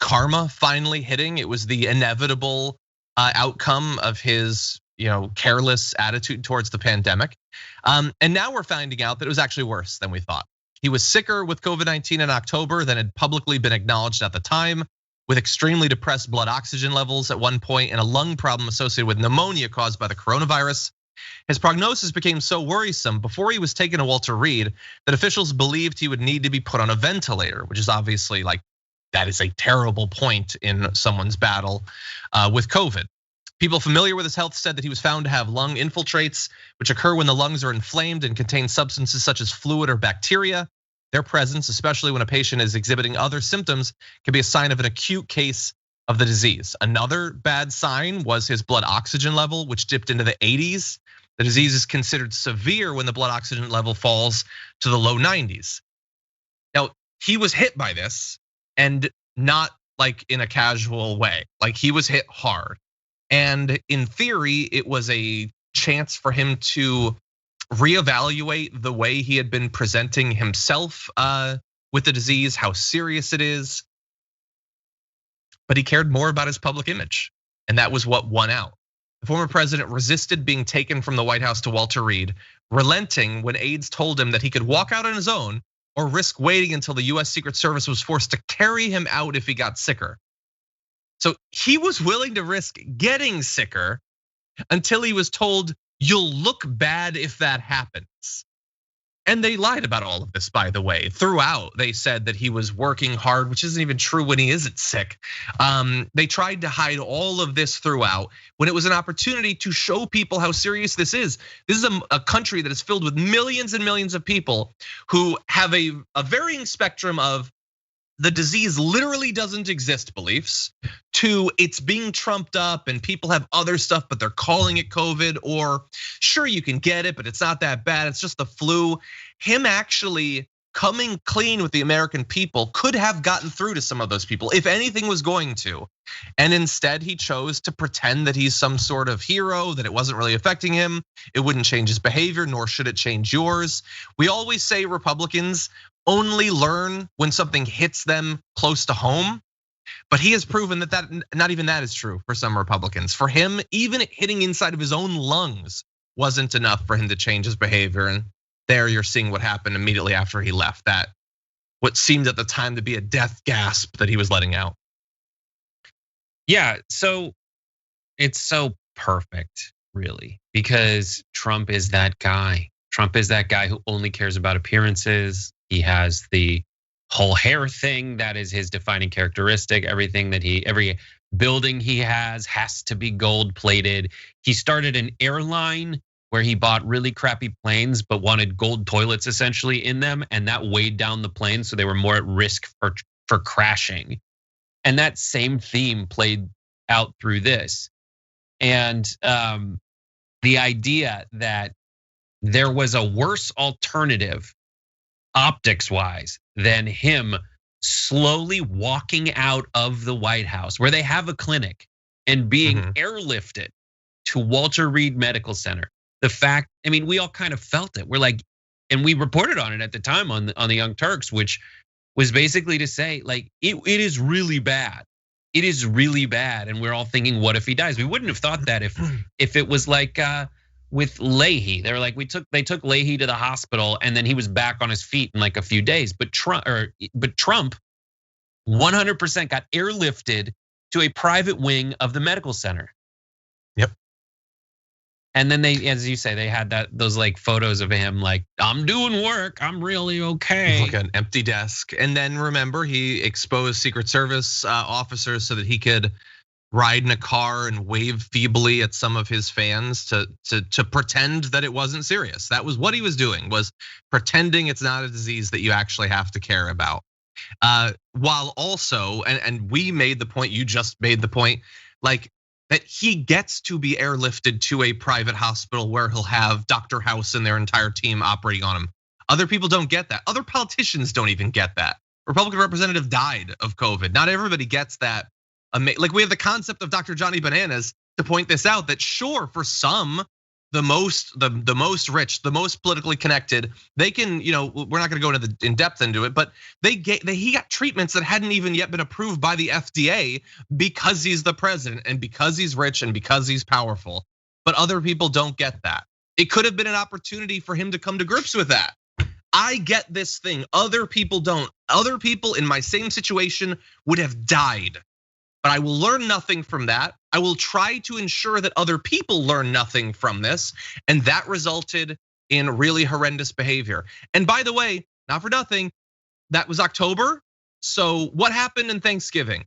karma finally hitting. It was the inevitable outcome of his, careless attitude towards the pandemic. And now we're finding out that it was actually worse than we thought. He was sicker with COVID-19 in October than had publicly been acknowledged at the time, with extremely depressed blood oxygen levels at one point and a lung problem associated with pneumonia caused by the coronavirus. His prognosis became so worrisome before he was taken to Walter Reed that officials believed he would need to be put on a ventilator, which is obviously that is a terrible point in someone's battle with COVID. People familiar with his health said that he was found to have lung infiltrates, which occur when the lungs are inflamed and contain substances such as fluid or bacteria. Their presence, especially when a patient is exhibiting other symptoms, can be a sign of an acute case of the disease. Another bad sign was his blood oxygen level, which dipped into the 80s. The disease is considered severe when the blood oxygen level falls to the low 90s. Now, he was hit by this, and not like in a casual way. Like he was hit hard. And in theory, it was a chance for him to reevaluate the way he had been presenting himself with the disease, how serious it is. But he cared more about his public image, and that was what won out. The former president resisted being taken from the White House to Walter Reed, relenting when aides told him that he could walk out on his own or risk waiting until the US Secret Service was forced to carry him out if he got sicker. So he was willing to risk getting sicker until he was told, you'll look bad if that happens. And they lied about all of this, by the way. Throughout, they said that he was working hard, which isn't even true when he isn't sick. They tried to hide all of this throughout when it was an opportunity to show people how serious this is. This is a country that is filled with millions and millions of people who have a varying spectrum of the disease literally doesn't exist beliefs, to it's being trumped up and people have other stuff, but they're calling it COVID, or sure you can get it, but it's not that bad, it's just the flu. Him actually coming clean with the American people could have gotten through to some of those people, if anything was going to. And instead he chose to pretend that he's some sort of hero, that it wasn't really affecting him. It wouldn't change his behavior, nor should it change yours. We always say Republicans only learn when something hits them close to home. But he has proven that not even that is true for some Republicans. For him, even hitting inside of his own lungs wasn't enough for him to change his behavior. And there you're seeing what happened immediately after he left, that what seemed at the time to be a death gasp that he was letting out. Yeah, so it's so perfect, really, because Trump is that guy. Trump is that guy who only cares about appearances. He has the whole hair thing that is his defining characteristic. Every building he has to be gold plated. He started an airline where he bought really crappy planes but wanted gold toilets essentially in them, and that weighed down the planes so they were more at risk for crashing. And that same theme played out through this. And the idea that there was a worse alternative optics-wise than him slowly walking out of the White House, where they have a clinic, and being airlifted to Walter Reed Medical Center. The fact, I mean, we all kind of felt it. We're like, and we reported on it at the time on the Young Turks, which was basically to say, like, it is really bad. It is really bad, and we're all thinking, what if he dies? We wouldn't have thought that if it was like with Leahy. They were like, they took Leahy to the hospital, and then he was back on his feet in like a few days. But Trump 100% got airlifted to a private wing of the medical center. Yep. And then they, as you say, they had those like photos of him like, I'm doing work, I'm really okay. Like an empty desk. And then remember, he exposed Secret Service officers so that he could ride in a car and wave feebly at some of his fans to pretend that it wasn't serious. That was what he was doing, was pretending it's not a disease that you actually have to care about. While also, and we made the point, you just made the point, like that he gets to be airlifted to a private hospital where he'll have Dr. House and their entire team operating on him. Other people don't get that. Other politicians don't even get that. Republican representative died of COVID. Not everybody gets that. Like we have the concept of Dr. Johnny Bananas to point this out, that sure, for some, the most rich, the most politically connected, they can, we're not gonna go in depth into it, but he got treatments that hadn't even yet been approved by the FDA because he's the president and because he's rich and because he's powerful. But other people don't get that. It could have been an opportunity for him to come to grips with that. I get this thing, other people don't. Other people in my same situation would have died. But I will learn nothing from that. I will try to ensure that other people learn nothing from this. And that resulted in really horrendous behavior. And by the way, not for nothing, that was October. So what happened in Thanksgiving?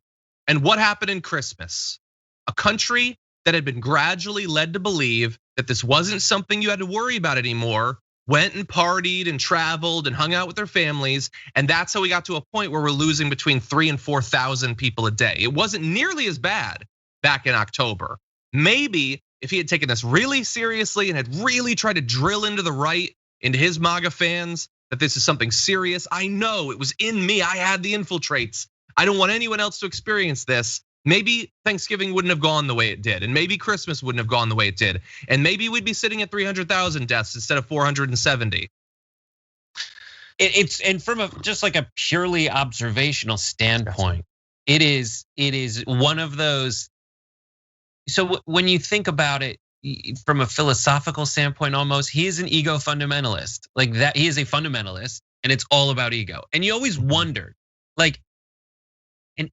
And what happened in Christmas? A country that had been gradually led to believe that this wasn't something you had to worry about anymore, went and partied and traveled and hung out with their families. And that's how we got to a point where we're losing between 3,000 and 4,000 people a day. It wasn't nearly as bad back in October. Maybe if he had taken this really seriously and had really tried to drill into the right, into his MAGA fans, that this is something serious. I know it was in me, I had the infiltrates. I don't want anyone else to experience this. Maybe Thanksgiving wouldn't have gone the way it did, and maybe Christmas wouldn't have gone the way it did, and maybe we'd be sitting at 300,000 deaths instead of 470. And from just like a purely observational standpoint, it is one of those. So when you think about it from a philosophical standpoint, almost, he is an ego fundamentalist. Like that, he is a fundamentalist, and it's all about ego. And you always wondered, like.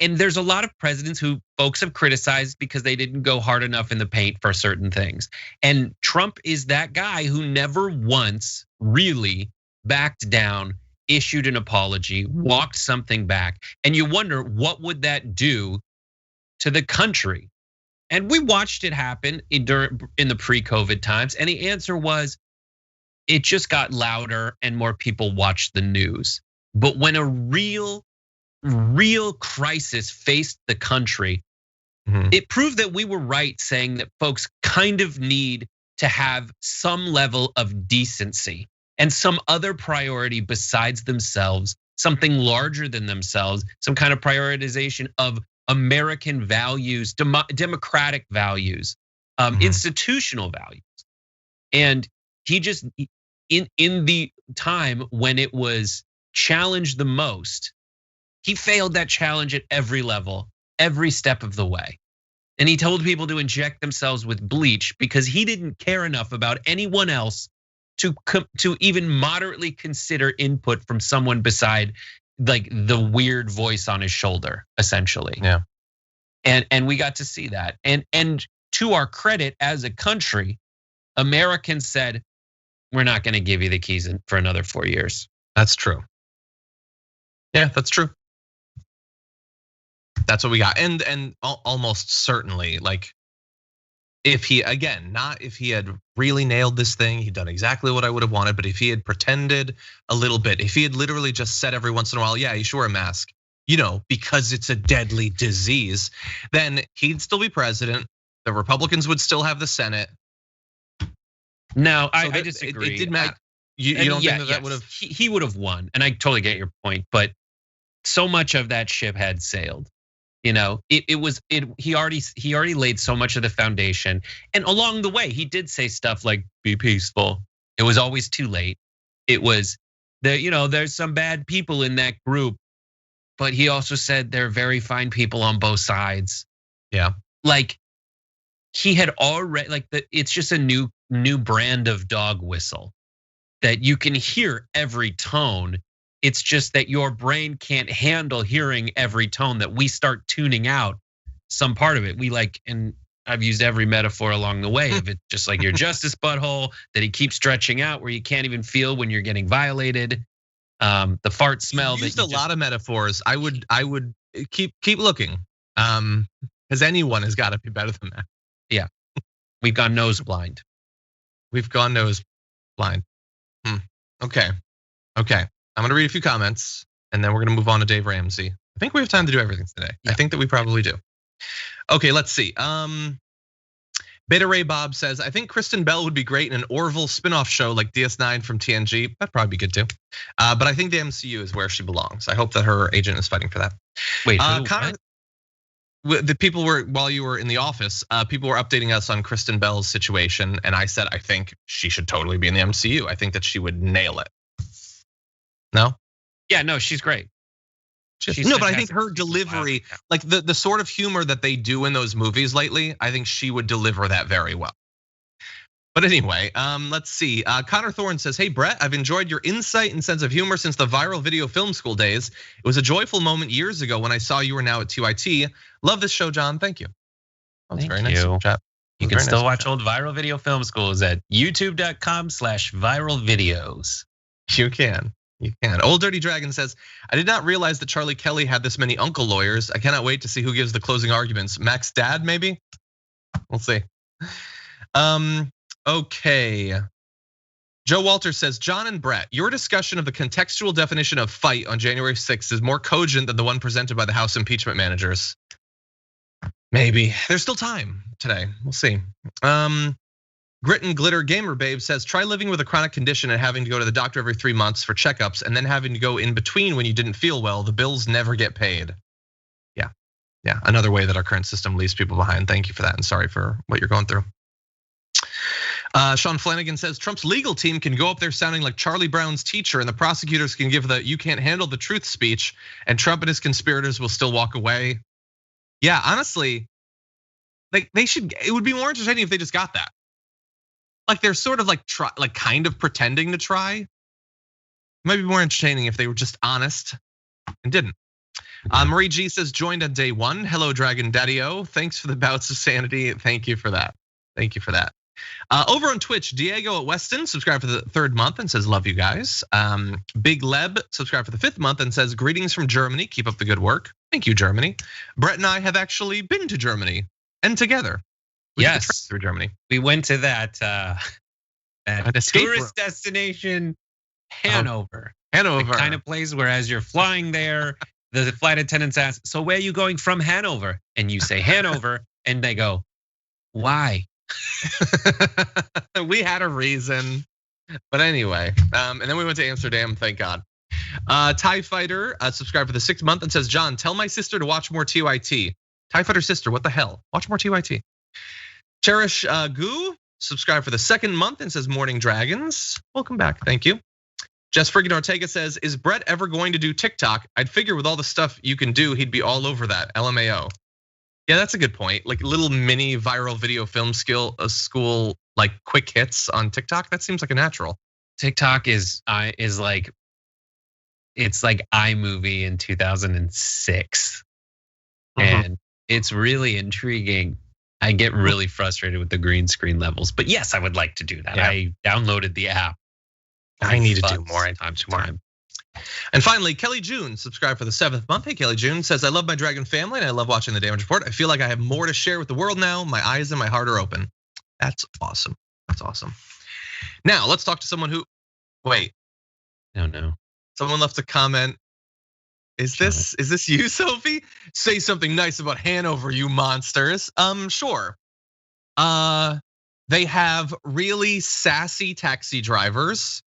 And there's a lot of presidents who folks have criticized because they didn't go hard enough in the paint for certain things. And Trump is that guy who never once really backed down, issued an apology, walked something back. And you wonder, what would that do to the country? And we watched it happen in the pre-COVID times. And the answer was, it just got louder and more people watched the news. But when a real crisis faced the country, it proved that we were right saying that folks kind of need to have some level of decency and some other priority besides themselves, something larger than themselves, some kind of prioritization of American values, democratic values, institutional values. And he just, in the time when it was challenged the most, he failed that challenge at every level, every step of the way. And he told people to inject themselves with bleach because he didn't care enough about anyone else to even moderately consider input from someone beside like the weird voice on his shoulder, essentially. Yeah. And we got to see that. And to our credit as a country, Americans said, we're not gonna give you the keys for another 4 years. That's true. Yeah, that's true. That's what we got. And almost certainly, like, if he, again, not if he had really nailed this thing, he'd done exactly what I would have wanted, but if he had pretended a little bit, if he had literally just said every once in a while, yeah, you should wear a mask, because it's a deadly disease, then he'd still be president. The Republicans would still have the Senate. No, I disagree. It did matter. You don't think that would have? He would have won, and I totally get your point, but so much of that ship had sailed. He already laid so much of the foundation, and along the way he did say stuff like "be peaceful." It was always too late. It was there's some bad people in that group, but he also said there are very fine people on both sides. Yeah, like he had already it's just a new brand of dog whistle that you can hear every tone. It's just that your brain can't handle hearing every tone, that we start tuning out some part of it. And I've used every metaphor along the way of it, just like your justice butthole that he keeps stretching out where you can't even feel when you're getting violated. The fart smell. You used a lot of metaphors. I would keep looking. Because anyone has got to be better than that. Yeah, we've gone nose blind. We've gone nose blind. Okay. I'm gonna read a few comments and then we're gonna move on to Dave Ramsey. I think we have time to do everything today. Yeah. I think that we probably do. Okay, let's see. Beta Ray Bob says, I think Kristen Bell would be great in an Orville spinoff show like DS9 from TNG. That'd probably be good too. But I think the MCU is where she belongs. I hope that her agent is fighting for that. Wait, Connor, the people while you were in the office, people were updating us on Kristen Bell's situation, and I said I think she should totally be in the MCU. I think that she would nail it. No? Yeah, no, she's great. But I think her delivery, like the sort of humor that they do in those movies lately, I think she would deliver that very well. But anyway, let's see. Connor Thorne says, hey Brett, I've enjoyed your insight and sense of humor since the viral video film school days. It was a joyful moment years ago when I saw you were now at 2IT. Love this show, John, thank you. That's very nice. You can still watch old viral video film schools at youtube.com/viralvideos. You can. Old Dirty Dragon says, I did not realize that Charlie Kelly had this many uncle lawyers. I cannot wait to see who gives the closing arguments. Mac's dad, maybe? We'll see. Okay. Joe Walter says, John and Brett, your discussion of the contextual definition of fight on January 6th is more cogent than the one presented by the House impeachment managers. Maybe. There's still time today. We'll see. Grit and Glitter Gamer Babe says, try living with a chronic condition and having to go to the doctor every 3 months for checkups and then having to go in between when you didn't feel well. The bills never get paid. Yeah, another way that our current system leaves people behind. Thank you for that and sorry for what you're going through. Sean Flanagan says, Trump's legal team can go up there sounding like Charlie Brown's teacher and the prosecutors can give the you can't handle the truth speech and Trump and his conspirators will still walk away. Yeah, honestly, like it would be more entertaining if they just got that. Like they're sort of like kind of pretending to try. It might be more entertaining if they were just honest and didn't. Marie G says, joined on day 1. Hello, Dragon Daddy-O. Thanks for the bouts of sanity. Thank you for that. Over on Twitch, Diego at Weston subscribed for the 3rd month and says, love you guys. Big Leb subscribed for the 5th month and says, greetings from Germany. Keep up the good work. Thank you, Germany. Brett and I have actually been to Germany and together. Yes, through Germany. We went to that tourist destination, Hanover. The kind of place where as you're flying there, the flight attendants ask, so where are you going from Hanover? And you say Hanover, and they go, why? We had a reason. But anyway, and then we went to Amsterdam, thank God. TIE Fighter subscribed for the 6th month and says, John, tell my sister to watch more TYT. TIE Fighter sister, what the hell? Watch more TYT. Cherish Goo subscribed for the 2nd month and says, Morning Dragons. Welcome back, thank you. Jess Friggin Ortega says, is Brett ever going to do TikTok? I'd figure with all the stuff you can do, he'd be all over that, LMAO. Yeah, that's a good point. Like little mini viral video film school, like quick hits on TikTok. That seems like a natural. TikTok is like, it's like iMovie in 2006, and it's really intriguing. I get really frustrated with the green screen levels, but yes, I would like to do that. Yeah. I downloaded the app. I need to do more time to time. And finally, Kelly June subscribed for the 7th month. Hey, Kelly June says, I love my Dragon family and I love watching the Damage Report. I feel like I have more to share with the world now. My eyes and my heart are open. That's awesome. That's awesome. Now let's talk to someone who, wait. No. Someone left a comment. Is this you, Sophie? Say something nice about Hanover, you monsters. Sure. They have really sassy taxi drivers.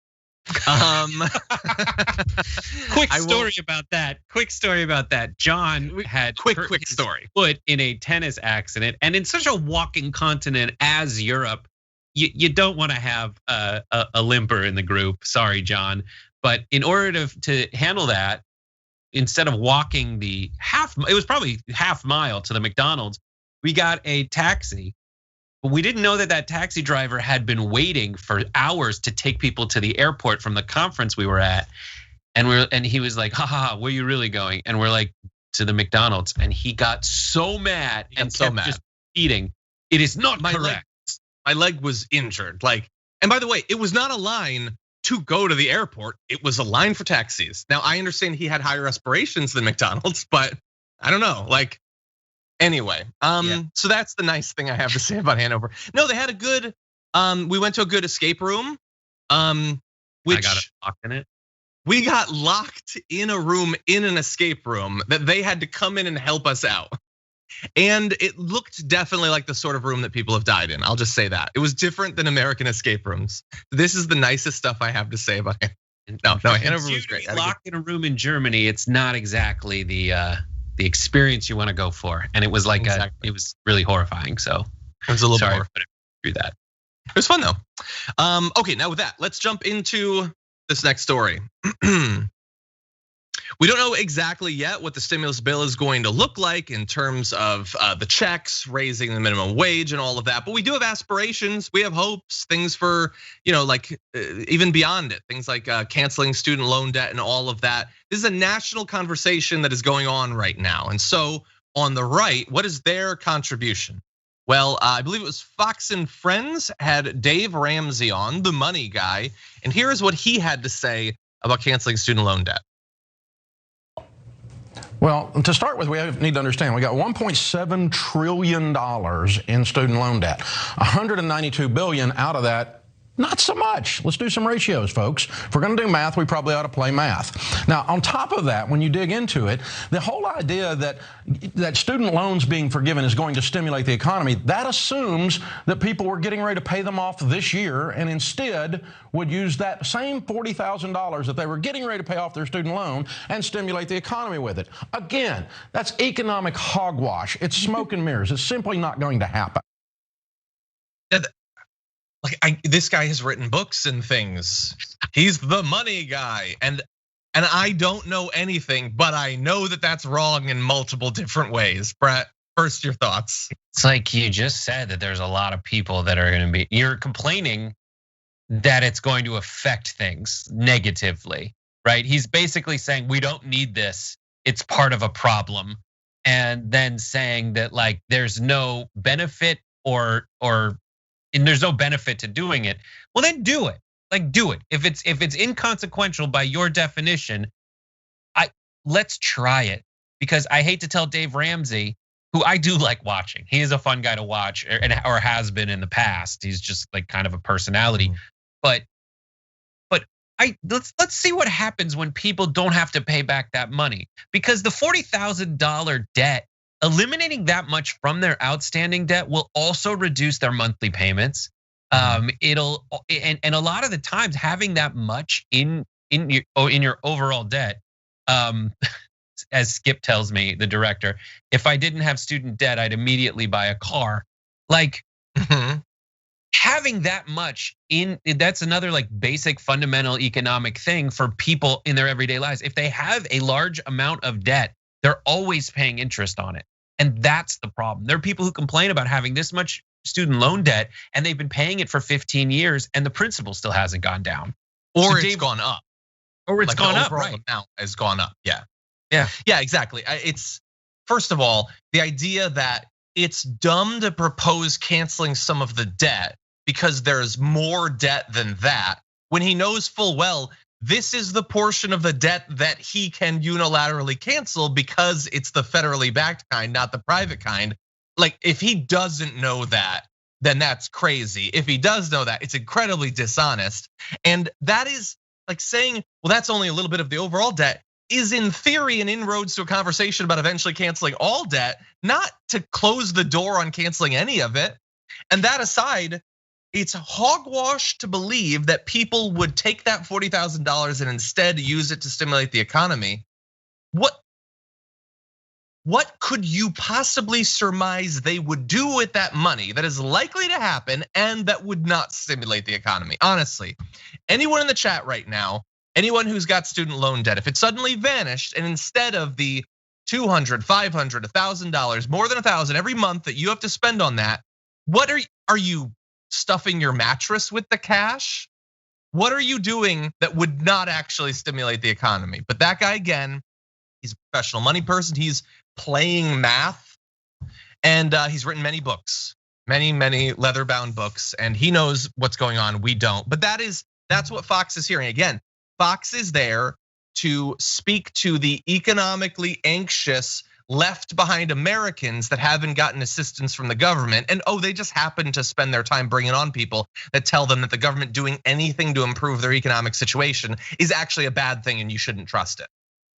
Quick story about that. John had quick story. Foot in a tennis accident, and in such a walking continent as Europe, you don't want to have a limper in the group. Sorry, John, but in order to handle that, instead of walking it was probably half mile to the McDonald's, we got a taxi. But we didn't know that taxi driver had been waiting for hours to take people to the airport from the conference we were at. And he was like, haha, where are you really going? And we're like, to the McDonald's. And he got so mad and kept just eating. It is not correct. My leg was injured. And by the way, it was not a line to go to the airport. It was a line for taxis. Now I understand he had higher aspirations than McDonald's, but I don't know, anyway, so that's the nice thing I have to say about Hanover. No, they had a good, we went to a good escape room, which I got locked in it. We got locked in a room in an escape room that they had to come in and help us out. And it looked definitely like the sort of room that people have died in. I'll just say that. It was different than American escape rooms. This is the nicest stuff I have to say about it. No, Hanover was great. Locked in a room in Germany, it's not exactly the experience you want to go for, and it was like it was really horrifying. So it was a little more through that. It was fun though. Okay, now with that, let's jump into this next story. We don't know exactly yet what the stimulus bill is going to look like in terms of the checks, raising the minimum wage and all of that. But we do have aspirations, we have hopes, things for, even beyond it. Things like canceling student loan debt and all of that. This is a national conversation that is going on right now. And so on the right, what is their contribution? Well, I believe it was Fox and Friends had Dave Ramsey on, the money guy. And here is what he had to say about canceling student loan debt. Well, to start with, we need to understand we got $1.7 trillion in student loan debt. 192 billion out of that, not so much. Let's do some ratios, folks. If we're going to do math, we probably ought to play math. Now, on top of that, when you dig into it, the whole idea that student loans being forgiven is going to stimulate the economy, that assumes that people were getting ready to pay them off this year and instead would use that same $40,000 that they were getting ready to pay off their student loan and stimulate the economy with it. Again, that's economic hogwash. It's smoke and mirrors. It's simply not going to happen. This guy has written books and things. He's the money guy. And I don't know anything, but I know that that's wrong in multiple different ways. Brett, first your thoughts. It's like you just said that there's a lot of people that are gonna be, you're complaining that it's going to affect things negatively, right? He's basically saying we don't need this, it's part of a problem. And then saying that there's no benefit and there's no benefit to doing it. Well, then do it. Do it. If it's inconsequential by your definition, let's try it. Because I hate to tell Dave Ramsey, who I do like watching. He is a fun guy to watch, or has been in the past. He's just kind of a personality. But let's see what happens when people don't have to pay back that money. Because the $40,000 debt, eliminating that much from their outstanding debt will also reduce their monthly payments. It'll and a lot of the times having that much in your overall debt, as Skip tells me, the director, if I didn't have student debt, I'd immediately buy a car. Like having that much that's another like basic fundamental economic thing for people in their everyday lives. If they have a large amount of debt, they're always paying interest on it. And that's the problem. There are people who complain about having this much student loan debt and they've been paying it for 15 years and the principal still hasn't gone down. Or it's gone up. Or it's gone up, right? The amount has gone up, yeah, exactly. It's, first of all, the idea that it's dumb to propose canceling some of the debt because there's more debt than that, when he knows full well this is the portion of the debt that he can unilaterally cancel because it's the federally backed kind, not the private kind. Like, if he doesn't know that, then that's crazy. If he does know that, it's incredibly dishonest. And that is like saying, well, that's only a little bit of the overall debt, is in theory an inroads to a conversation about eventually canceling all debt, not to close the door on canceling any of it. And that aside, it's hogwash to believe that people would take that $40,000 and instead use it to stimulate the economy. What could you possibly surmise they would do with that money that is likely to happen and that would not stimulate the economy? Honestly, anyone in the chat right now, anyone who's got student loan debt, if it suddenly vanished and instead of the $200, $500, $1,000, more than $1,000 every month that you have to spend on that, what are you stuffing your mattress with the cash? What are you doing that would not actually stimulate the economy? But that guy, again, he's a professional money person. He's playing math, and he's written many books, many leather-bound books, and he knows what's going on. We don't. But that's what Fox is hearing. Again, Fox is there to speak to the economically anxious, left behind Americans that haven't gotten assistance from the government. And they just happen to spend their time bringing on people that tell them that the government doing anything to improve their economic situation is actually a bad thing and you shouldn't trust it.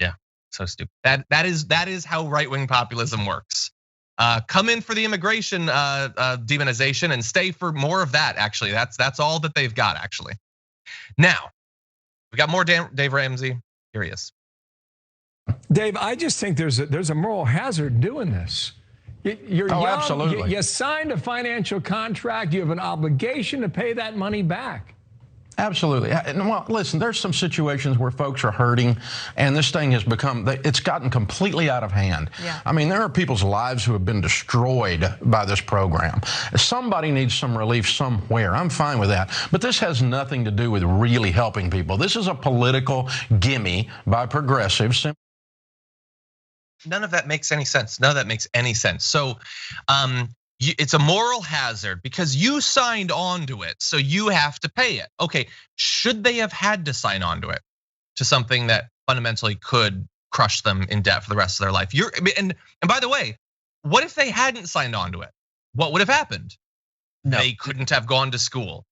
Yeah, so stupid. That is how right-wing populism works. Come in for the immigration demonization and stay for more of that, actually. That's all that they've got, actually. Now, we got more Dave Ramsey. Here he is. Dave, I just think there's a moral hazard doing this. You're young, absolutely. You signed a financial contract. You have an obligation to pay that money back. Absolutely. Well, listen, there's some situations where folks are hurting and this thing has it's gotten completely out of hand. Yeah. I mean, there are people's lives who have been destroyed by this program. Somebody needs some relief somewhere. I'm fine with that. But this has nothing to do with really helping people. This is a political gimme by progressives. None of that makes any sense. None of that makes any sense. So it's a moral hazard because you signed on to it, so you have to pay it. Okay, should they have had to sign on to it, to something that fundamentally could crush them in debt for the rest of their life? And by the way, what if they hadn't signed on to it? What would have happened? No. They couldn't have gone to school.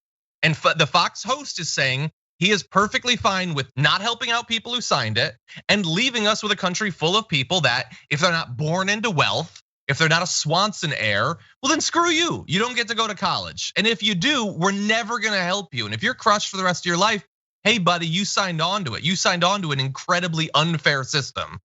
And the Fox host is saying he is perfectly fine with not helping out people who signed it and leaving us with a country full of people that, if they're not born into wealth, if they're not a Swanson heir, well then screw you. You don't get to go to college. And if you do, we're never gonna help you. And if you're crushed for the rest of your life, hey buddy, you signed on to it. You signed on to an incredibly unfair system.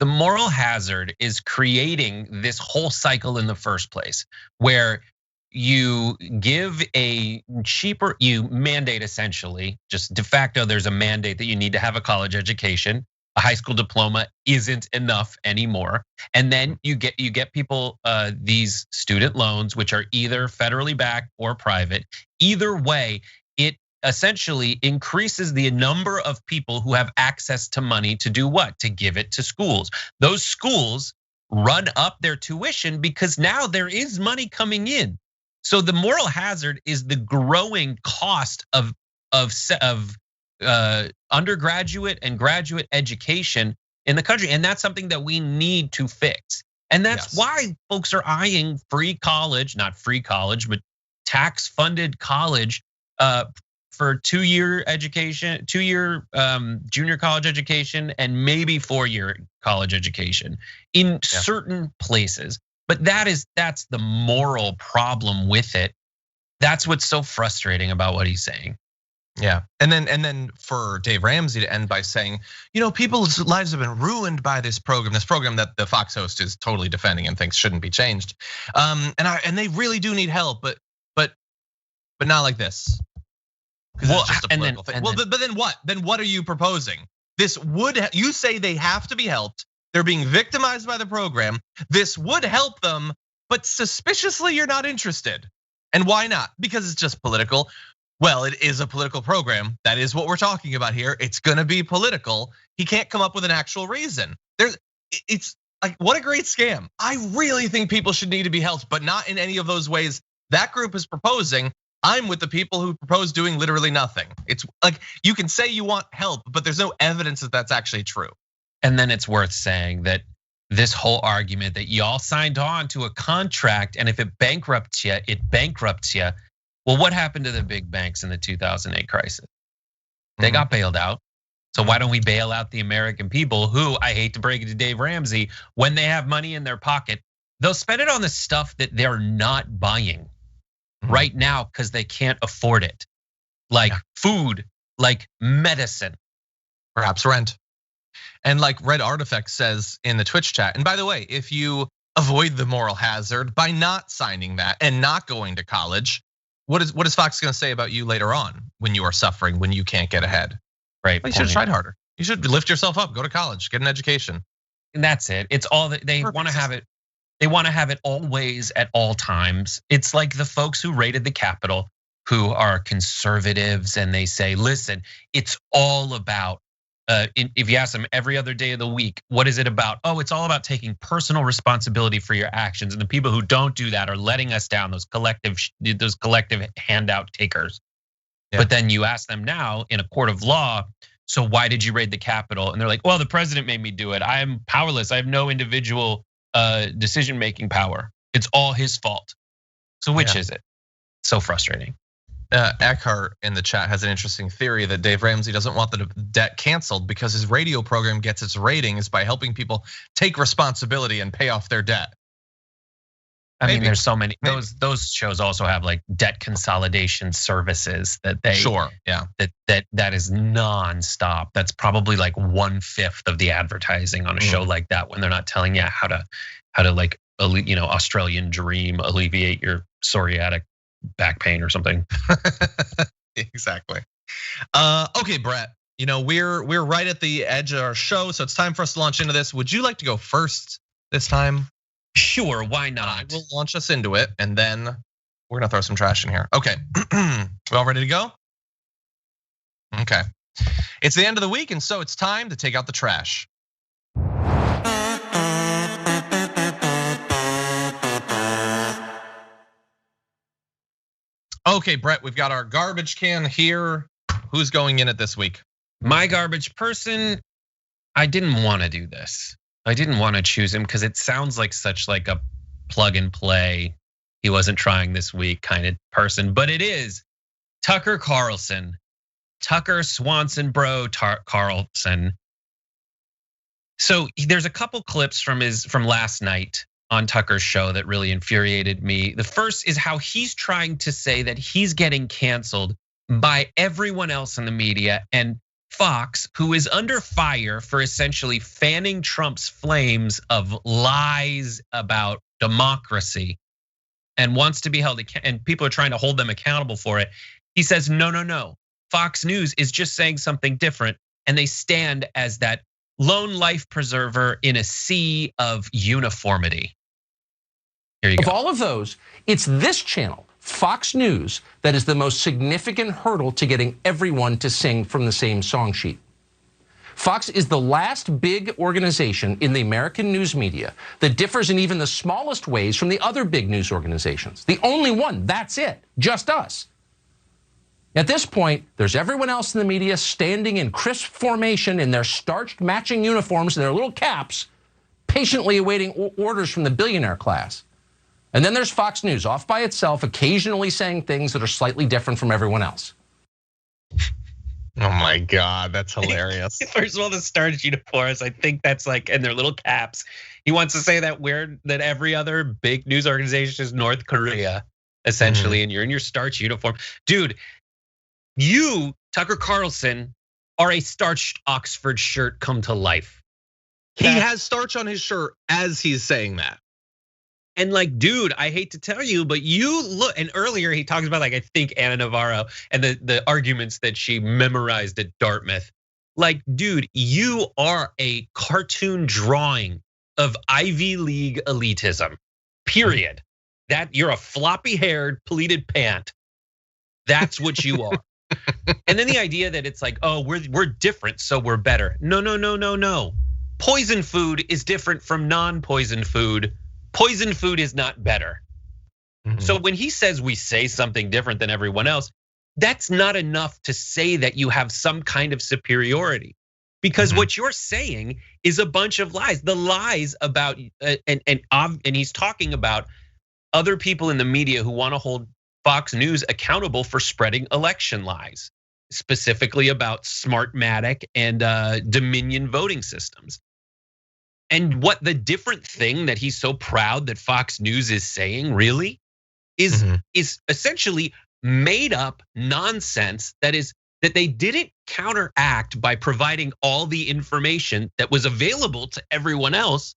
The moral hazard is creating this whole cycle in the first place, where you give you mandate essentially, just de facto, there's a mandate that you need to have a college education. A high school diploma isn't enough anymore. And then you get people these student loans, which are either federally backed or private. Either way, it essentially increases the number of people who have access to money to do what? To give it to schools. Those schools run up their tuition because now there is money coming in. So the moral hazard is the growing cost of undergraduate and graduate education in the country. And that's something that we need to fix. And that's why folks are eyeing free college, not free college, but tax funded college for 2-year education, 2-year junior college education, and maybe 4-year college education in certain places. But that's the moral problem with it. That's what's so frustrating about what he's saying. Yeah, and then for Dave Ramsey to end by saying, people's lives have been ruined by this program that the Fox host is totally defending and thinks shouldn't be changed. And they really do need help, but not like this. Well, it's just a political thing. But then what? Then what are you proposing? You say they have to be helped. They're being victimized by the program. This would help them, but suspiciously you're not interested. And why not? Because it's just political. Well, it is a political program. That is what we're talking about here. It's gonna be political. He can't come up with an actual reason. It's like, what a great scam. I really think people should need to be helped, but not in any of those ways that group is proposing. I'm with the people who propose doing literally nothing. It's like, you can say you want help, but there's no evidence that that's actually true. And then it's worth saying that this whole argument that y'all signed on to a contract, and if it bankrupts you, it bankrupts you. Well, what happened to the big banks in the 2008 crisis? They got bailed out. So why don't we bail out the American people who, I hate to break it to Dave Ramsey, when they have money in their pocket, they'll spend it on the stuff that they're not buying right now because they can't afford it. Like food, like medicine. Perhaps rent. And like Red Artifact says in the Twitch chat, and by the way, if you avoid the moral hazard by not signing that and not going to college, what is Fox gonna say about you later on when you are suffering, when you can't get ahead? Right. You should have tried harder. You should lift yourself up, go to college, get an education. And that's it. It's all that they want to have it. They want to have it always at all times. It's like the folks who raided the Capitol who are conservatives and they say, listen, it's all about, if you ask them every other day of the week, what is it about? Oh, it's all about taking personal responsibility for your actions. And the people who don't do that are letting us down, those collective handout takers. Yeah. But then you ask them now in a court of law, so why did you raid the Capitol? And they're like, well, the president made me do it. I am powerless. I have no individual decision-making power. It's all his fault. So which is it? So frustrating. Eckhart in the chat has an interesting theory that Dave Ramsey doesn't want the debt canceled because his radio program gets its ratings by helping people take responsibility and pay off their debt. I mean, there's so many. Those shows also have like debt consolidation services that they that is nonstop. That's probably like 1/5 of the advertising on a show like that when they're not telling you how to like Australian dream alleviate your psoriatic back pain or something. Exactly. Okay, Brett. We're right at the edge of our show, so it's time for us to launch into this. Would you like to go first this time? Sure, why not? We'll launch us into it, and then we're gonna throw some trash in here. Okay, we all ready to go? Okay, it's the end of the week, and so it's time to take out the trash. Okay, Brett, we've got our garbage can here. Who's going in it this week? My garbage person. I didn't want to do this. I didn't want to choose him because it sounds like such like a plug and play, he wasn't trying this week kind of person, but it is Tucker Carlson, Tucker Swanson bro Carlson. So there's a couple clips from last night on Tucker's show that really infuriated me. The first is how he's trying to say that he's getting canceled by everyone else in the media, and Fox, who is under fire for essentially fanning Trump's flames of lies about democracy and wants to be held, and people are trying to hold them accountable for it. He says, no. Fox News is just saying something different, and they stand as that lone life preserver in a sea of uniformity. Here you go. Of all of those, it's this channel, Fox News, that is the most significant hurdle to getting everyone to sing from the same song sheet. Fox is the last big organization in the American news media that differs in even the smallest ways from the other big news organizations. The only one, that's it, just us. At this point, there's everyone else in the media standing in crisp formation in their starched matching uniforms and their little caps, patiently awaiting orders from the billionaire class. And then there's Fox News off by itself, occasionally saying things that are slightly different from everyone else. Oh my God, that's hilarious. First of all, the starched uniforms, I think that's like, and their little caps. He wants to say that every other big news organization is North Korea. essentially, and you're in your starch uniform. Dude, you, Tucker Carlson, are a starched Oxford shirt come to life. He has starch on his shirt as he's saying that. And like, dude, I hate to tell you, but you look, and earlier he talks about like, I think Anna Navarro and the arguments that she memorized at Dartmouth. Like, dude, you are a cartoon drawing of Ivy League elitism, period. That you're a floppy haired, pleated pant. That's what you are. And then the idea that it's like, oh, we're different, so we're better. No. Poison food is different from non-poison food. Poison food is not better. So when he says we say something different than everyone else, that's not enough to say that you have some kind of superiority. Because what you're saying is a bunch of lies. The lies about, and he's talking about other people in the media who want to hold Fox News accountable for spreading election lies, specifically about Smartmatic and Dominion voting systems. And what the different thing that he's so proud that Fox News is saying really is essentially made up nonsense that they didn't counteract by providing all the information that was available to everyone else.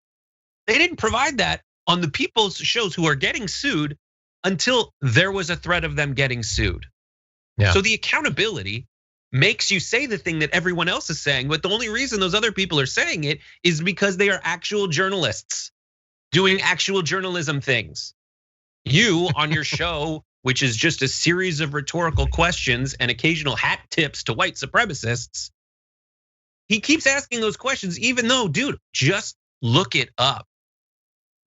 They didn't provide that on the people's shows who are getting sued until there was a threat of them getting sued. So the accountability makes you say the thing that everyone else is saying, but the only reason those other people are saying it is because they are actual journalists doing actual journalism things. You on your show, which is just a series of rhetorical questions and occasional hat tips to white supremacists, he keeps asking those questions, even though, dude, just look it up.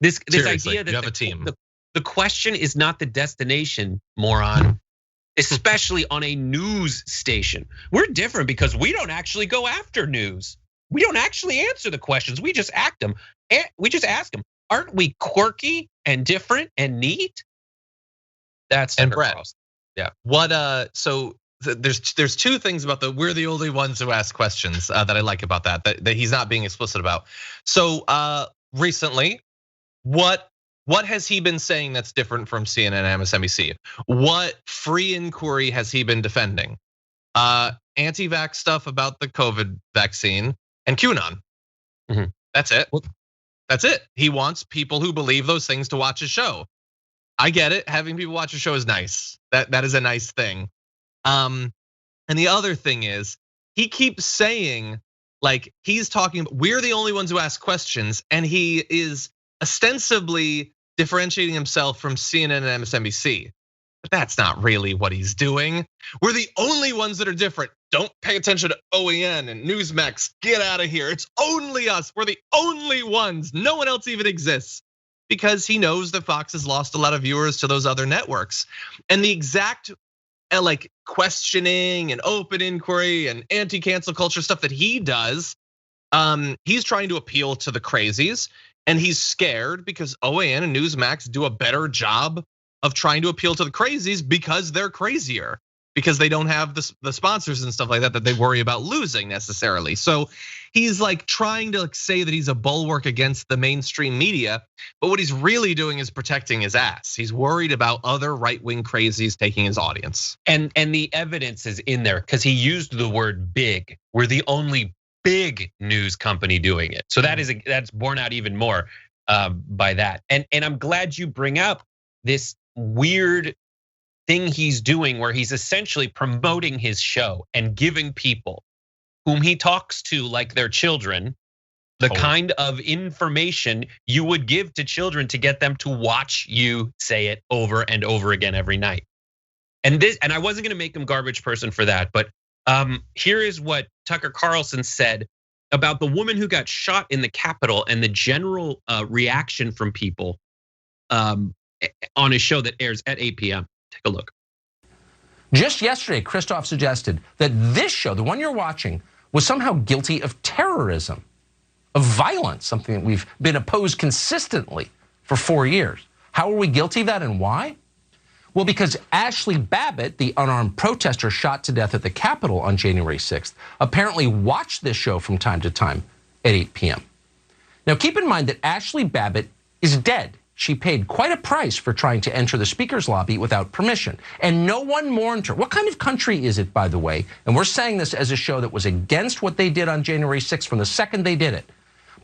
This idea that you have a team. The question is not the destination, moron. Especially on a news station. We're different because we don't actually go after news. We don't actually answer the questions. We just ask them. Aren't we quirky and different and neat? That's and Brett. Yeah. What? So there's two things about we're the only ones who ask questions that I like about that he's not being explicit about. So recently, what has he been saying that's different from CNN and MSNBC? What free inquiry has he been defending? Anti-vax stuff about the COVID vaccine and QAnon. That's it. That's it. He wants people who believe those things to watch his show. I get it. Having people watch a show is nice. That is a nice thing. And the other thing is he keeps saying like he's talking. We're the only ones who ask questions, and he is ostensibly differentiating himself from CNN and MSNBC. But that's not really what he's doing. We're the only ones that are different. Don't pay attention to OAN and Newsmax. Get out of here. It's only us. We're the only ones. No one else even exists. Because he knows that Fox has lost a lot of viewers to those other networks. And the exact like questioning and open inquiry and anti-cancel culture stuff that he does, he's trying to appeal to the crazies. And he's scared because OAN and Newsmax do a better job of trying to appeal to the crazies because they're crazier, because they don't have the sponsors and stuff like that they worry about losing necessarily. So he's like trying to say that he's a bulwark against the mainstream media, but what he's really doing is protecting his ass. He's worried about other right-wing crazies taking his audience. And the evidence is in there because he used the word big. We're the only big news company doing it. So that's borne out even more by that. And I'm glad you bring up this weird thing he's doing where he's essentially promoting his show and giving people whom he talks to like their children the kind of information you would give to children to get them to watch you say it over and over again every night. And I wasn't gonna make him garbage person for that, but here is what Tucker Carlson said about the woman who got shot in the Capitol and the general reaction from people on his show that airs at 8 p.m. Take a look. Just yesterday, Christoph suggested that this show, the one you're watching, was somehow guilty of terrorism, of violence, something that we've been opposed consistently for 4 years. How are we guilty of that and why? Well, because Ashley Babbitt, the unarmed protester shot to death at the Capitol on January 6th, apparently watched this show from time to time at 8 p.m. Now, keep in mind that Ashley Babbitt is dead. she paid quite a price for trying to enter the speaker's lobby without permission, and no one mourned her. What kind of country is it, by the way? And we're saying this as a show that was against what they did on January 6th from the second they did it.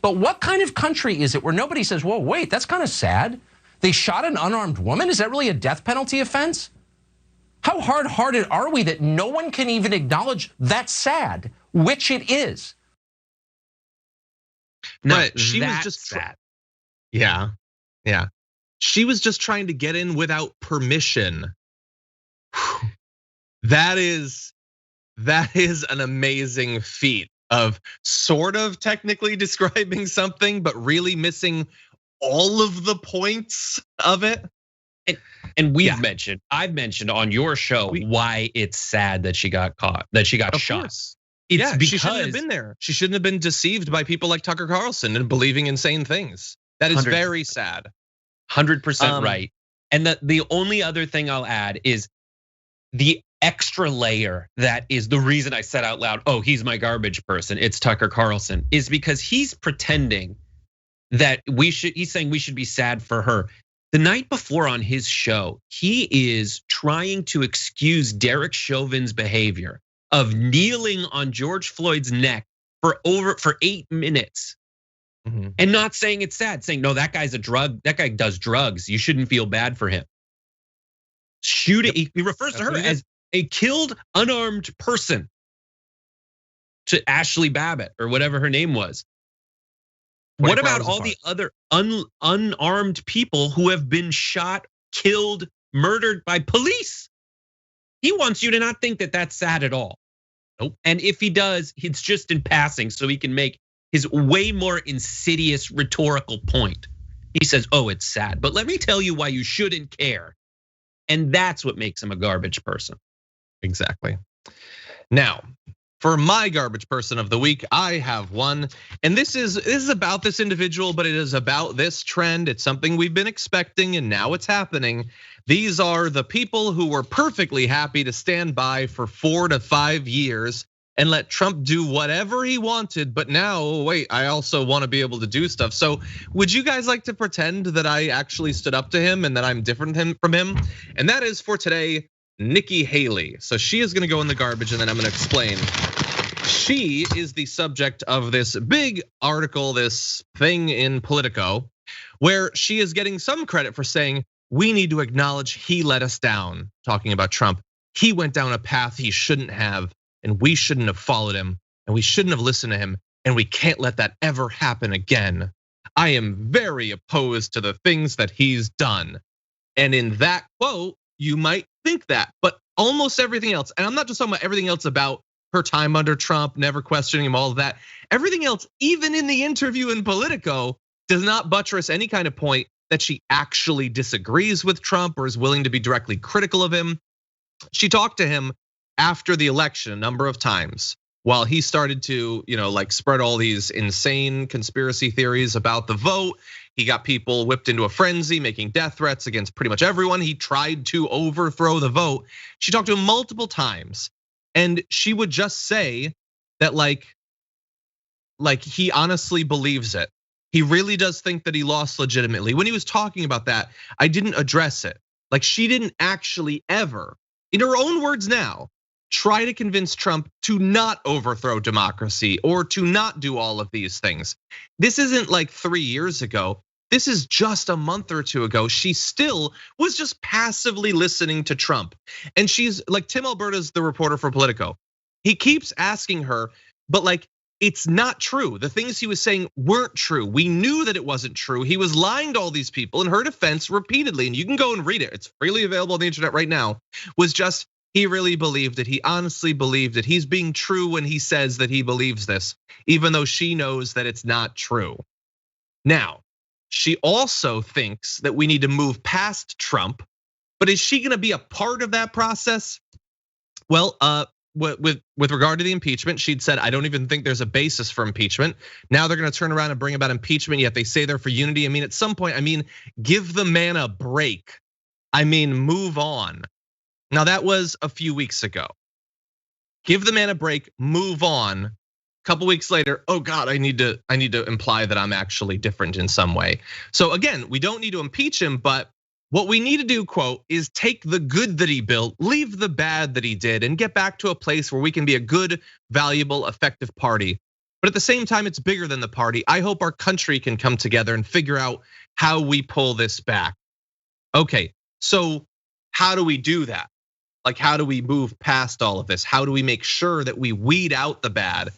But what kind of country is it where nobody says, whoa, wait, that's kind of sad. They shot an unarmed woman? Is that really a death penalty offense? How hard-hearted are we that no one can even acknowledge that's sad, which it is? No, but she was just sad. Yeah. She was just trying to get in without permission. That is an amazing feat of sort of technically describing something, but really missing all of the points of it. And I've mentioned on your show why it's sad that she got caught, that she got shot. Course. Because she shouldn't have been there. She shouldn't have been deceived by people like Tucker Carlson and believing insane things. That is very sad. 100% right. And the only other thing I'll add is the extra layer that is the reason I said out loud, oh, he's my garbage person, it's Tucker Carlson, is because he's pretending that he's saying we should be sad for her. The night before on his show, he is trying to excuse Derek Chauvin's behavior of kneeling on George Floyd's neck for 8 minutes. And not saying it's sad, saying, no, that guy does drugs. You shouldn't feel bad for him. He refers to her as a killed unarmed person, to Ashley Babbitt or whatever her name was. What about all the other unarmed people who have been shot, killed, murdered by police? He wants you to not think that that's sad at all. Nope. And if he does, it's just in passing so he can make his way more insidious rhetorical point. He says, oh, it's sad, but let me tell you why you shouldn't care. And that's what makes him a garbage person. Exactly. Now, for my garbage person of the week, I have one. And this is about this individual, but it is about this trend. It's something we've been expecting and now it's happening. These are the people who were perfectly happy to stand by for 4 to 5 years and let Trump do whatever he wanted. But now, wait, I also want to be able to do stuff. So would you guys like to pretend that I actually stood up to him and that I'm different from him? And that is for today, Nikki Haley. So she is gonna go in the garbage and then I'm gonna explain. She is the subject of this big article, this thing in Politico, where she is getting some credit for saying, we need to acknowledge he let us down, talking about Trump. He went down a path he shouldn't have, and we shouldn't have followed him, and we shouldn't have listened to him, and we can't let that ever happen again. I am very opposed to the things that he's done. And in that quote, you might think that, but almost everything else, and I'm not just talking about everything else about her time under Trump, never questioning him, all of that. Everything else, even in the interview in Politico, does not buttress any kind of point that she actually disagrees with Trump or is willing to be directly critical of him. She talked to him after the election a number of times while he started to, like spread all these insane conspiracy theories about the vote. He got people whipped into a frenzy, making death threats against pretty much everyone. He tried to overthrow the vote. She talked to him multiple times. And she would just say that like he honestly believes it. He really does think that he lost legitimately. When he was talking about that, I didn't address it. Like she didn't actually ever, in her own words now, try to convince Trump to not overthrow democracy or to not do all of these things. This isn't like 3 years ago. This is just a month or two ago. She still was just passively listening to Trump. And she's like, Tim Alberta's the reporter for Politico. He keeps asking her, but like, it's not true. The things he was saying weren't true. We knew that it wasn't true. He was lying to all these people. In her defense repeatedly, and you can go and read it. It's freely available on the internet right now, was just, he really believed it. He honestly believed it. He's being true when he says that he believes this, even though she knows that it's not true. Now, she also thinks that we need to move past Trump, but is she gonna be a part of that process? Well, with regard to the impeachment, she'd said, I don't even think there's a basis for impeachment. Now they're gonna turn around and bring about impeachment, yet they say they're for unity. I mean, at some point, give the man a break. Move on. Now that was a few weeks ago. Give the man a break, move on. couple weeks later, oh God, I need to imply that I'm actually different in some way. So again, we don't need to impeach him, but what we need to do, quote, is take the good that he built, leave the bad that he did, and get back to a place where we can be a good, valuable, effective party. But at the same time, it's bigger than the party. I hope our country can come together and figure out how we pull this back. Okay, so how do we do that? Like, how do we move past all of this? How do we make sure that we weed out the bad?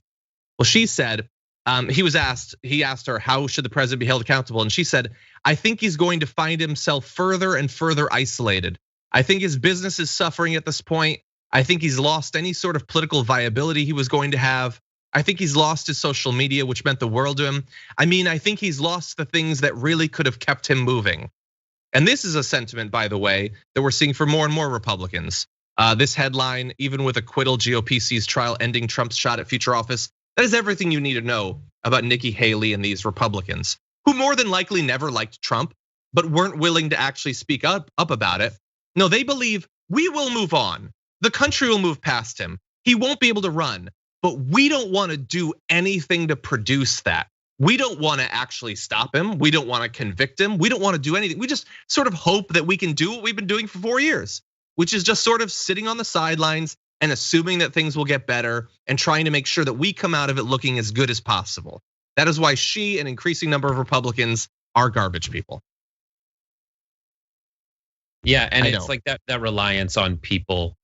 Well, she said, he asked her, how should the president be held accountable? And she said, I think he's going to find himself further and further isolated. I think his business is suffering at this point. I think he's lost any sort of political viability he was going to have. I think he's lost his social media, which meant the world to him. I mean, I think he's lost the things that really could have kept him moving. And this is a sentiment, by the way, that we're seeing for more and more Republicans. This headline, even with acquittal, GOP sees trial ending Trump's shot at future office. That is everything you need to know about Nikki Haley and these Republicans, who more than likely never liked Trump, but weren't willing to actually speak up about it. No, they believe we will move on. The country will move past him. He won't be able to run, but we don't want to do anything to produce that. We don't want to actually stop him. We don't want to convict him. We don't want to do anything. We just sort of hope that we can do what we've been doing for 4 years, which is just sort of sitting on the sidelines and assuming that things will get better and trying to make sure that we come out of it looking as good as possible. That is why she and an increasing number of Republicans are garbage people. Yeah, and it's like that reliance on people.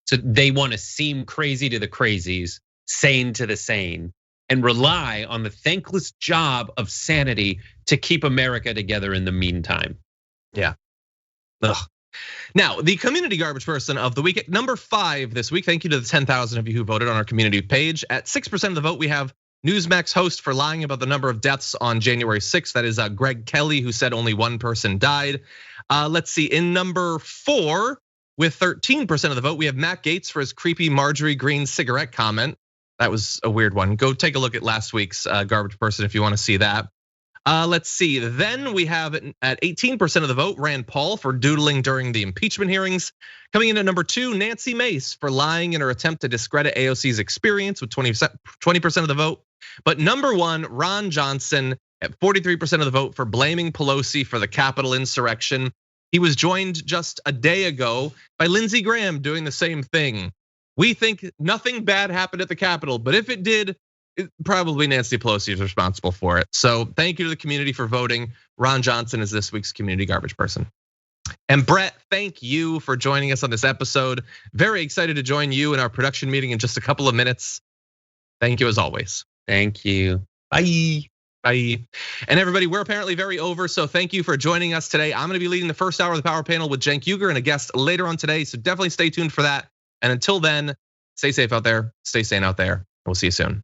So they want to seem crazy to the crazies, sane to the sane, and rely on the thankless job of sanity to keep America together in the meantime. Yeah. Ugh. Now, the community garbage person of the week, number 5 this week. Thank you to the 10,000 of you who voted on our community page. At 6% of the vote, we have Newsmax host for lying about the number of deaths on January 6th. That is Greg Kelly, who said only 1 person died. Let's see, in number 4, with 13% of the vote, we have Matt Gaetz for his creepy Marjorie Green cigarette comment. That was a weird one. Go take a look at last week's garbage person if you want to see that. Let's see, then we have at 18% of the vote, Rand Paul for doodling during the impeachment hearings. Coming in at number 2, Nancy Mace for lying in her attempt to discredit AOC's experience with 20% of the vote. But number 1, Ron Johnson at 43% of the vote for blaming Pelosi for the Capitol insurrection. He was joined just a day ago by Lindsey Graham doing the same thing. We think nothing bad happened at the Capitol, but if it did, probably Nancy Pelosi is responsible for it. So thank you to the community for voting. Ron Johnson is this week's community garbage person. And Brett, thank you for joining us on this episode. Very excited to join you in our production meeting in just a couple of minutes. Thank you as always. Thank you. Bye. Bye. And everybody, we're apparently very over, so thank you for joining us today. I'm gonna be leading the first hour of the Power Panel with Cenk Uygur and a guest later on today, so definitely stay tuned for that. And until then, stay safe out there, stay sane out there, and we'll see you soon.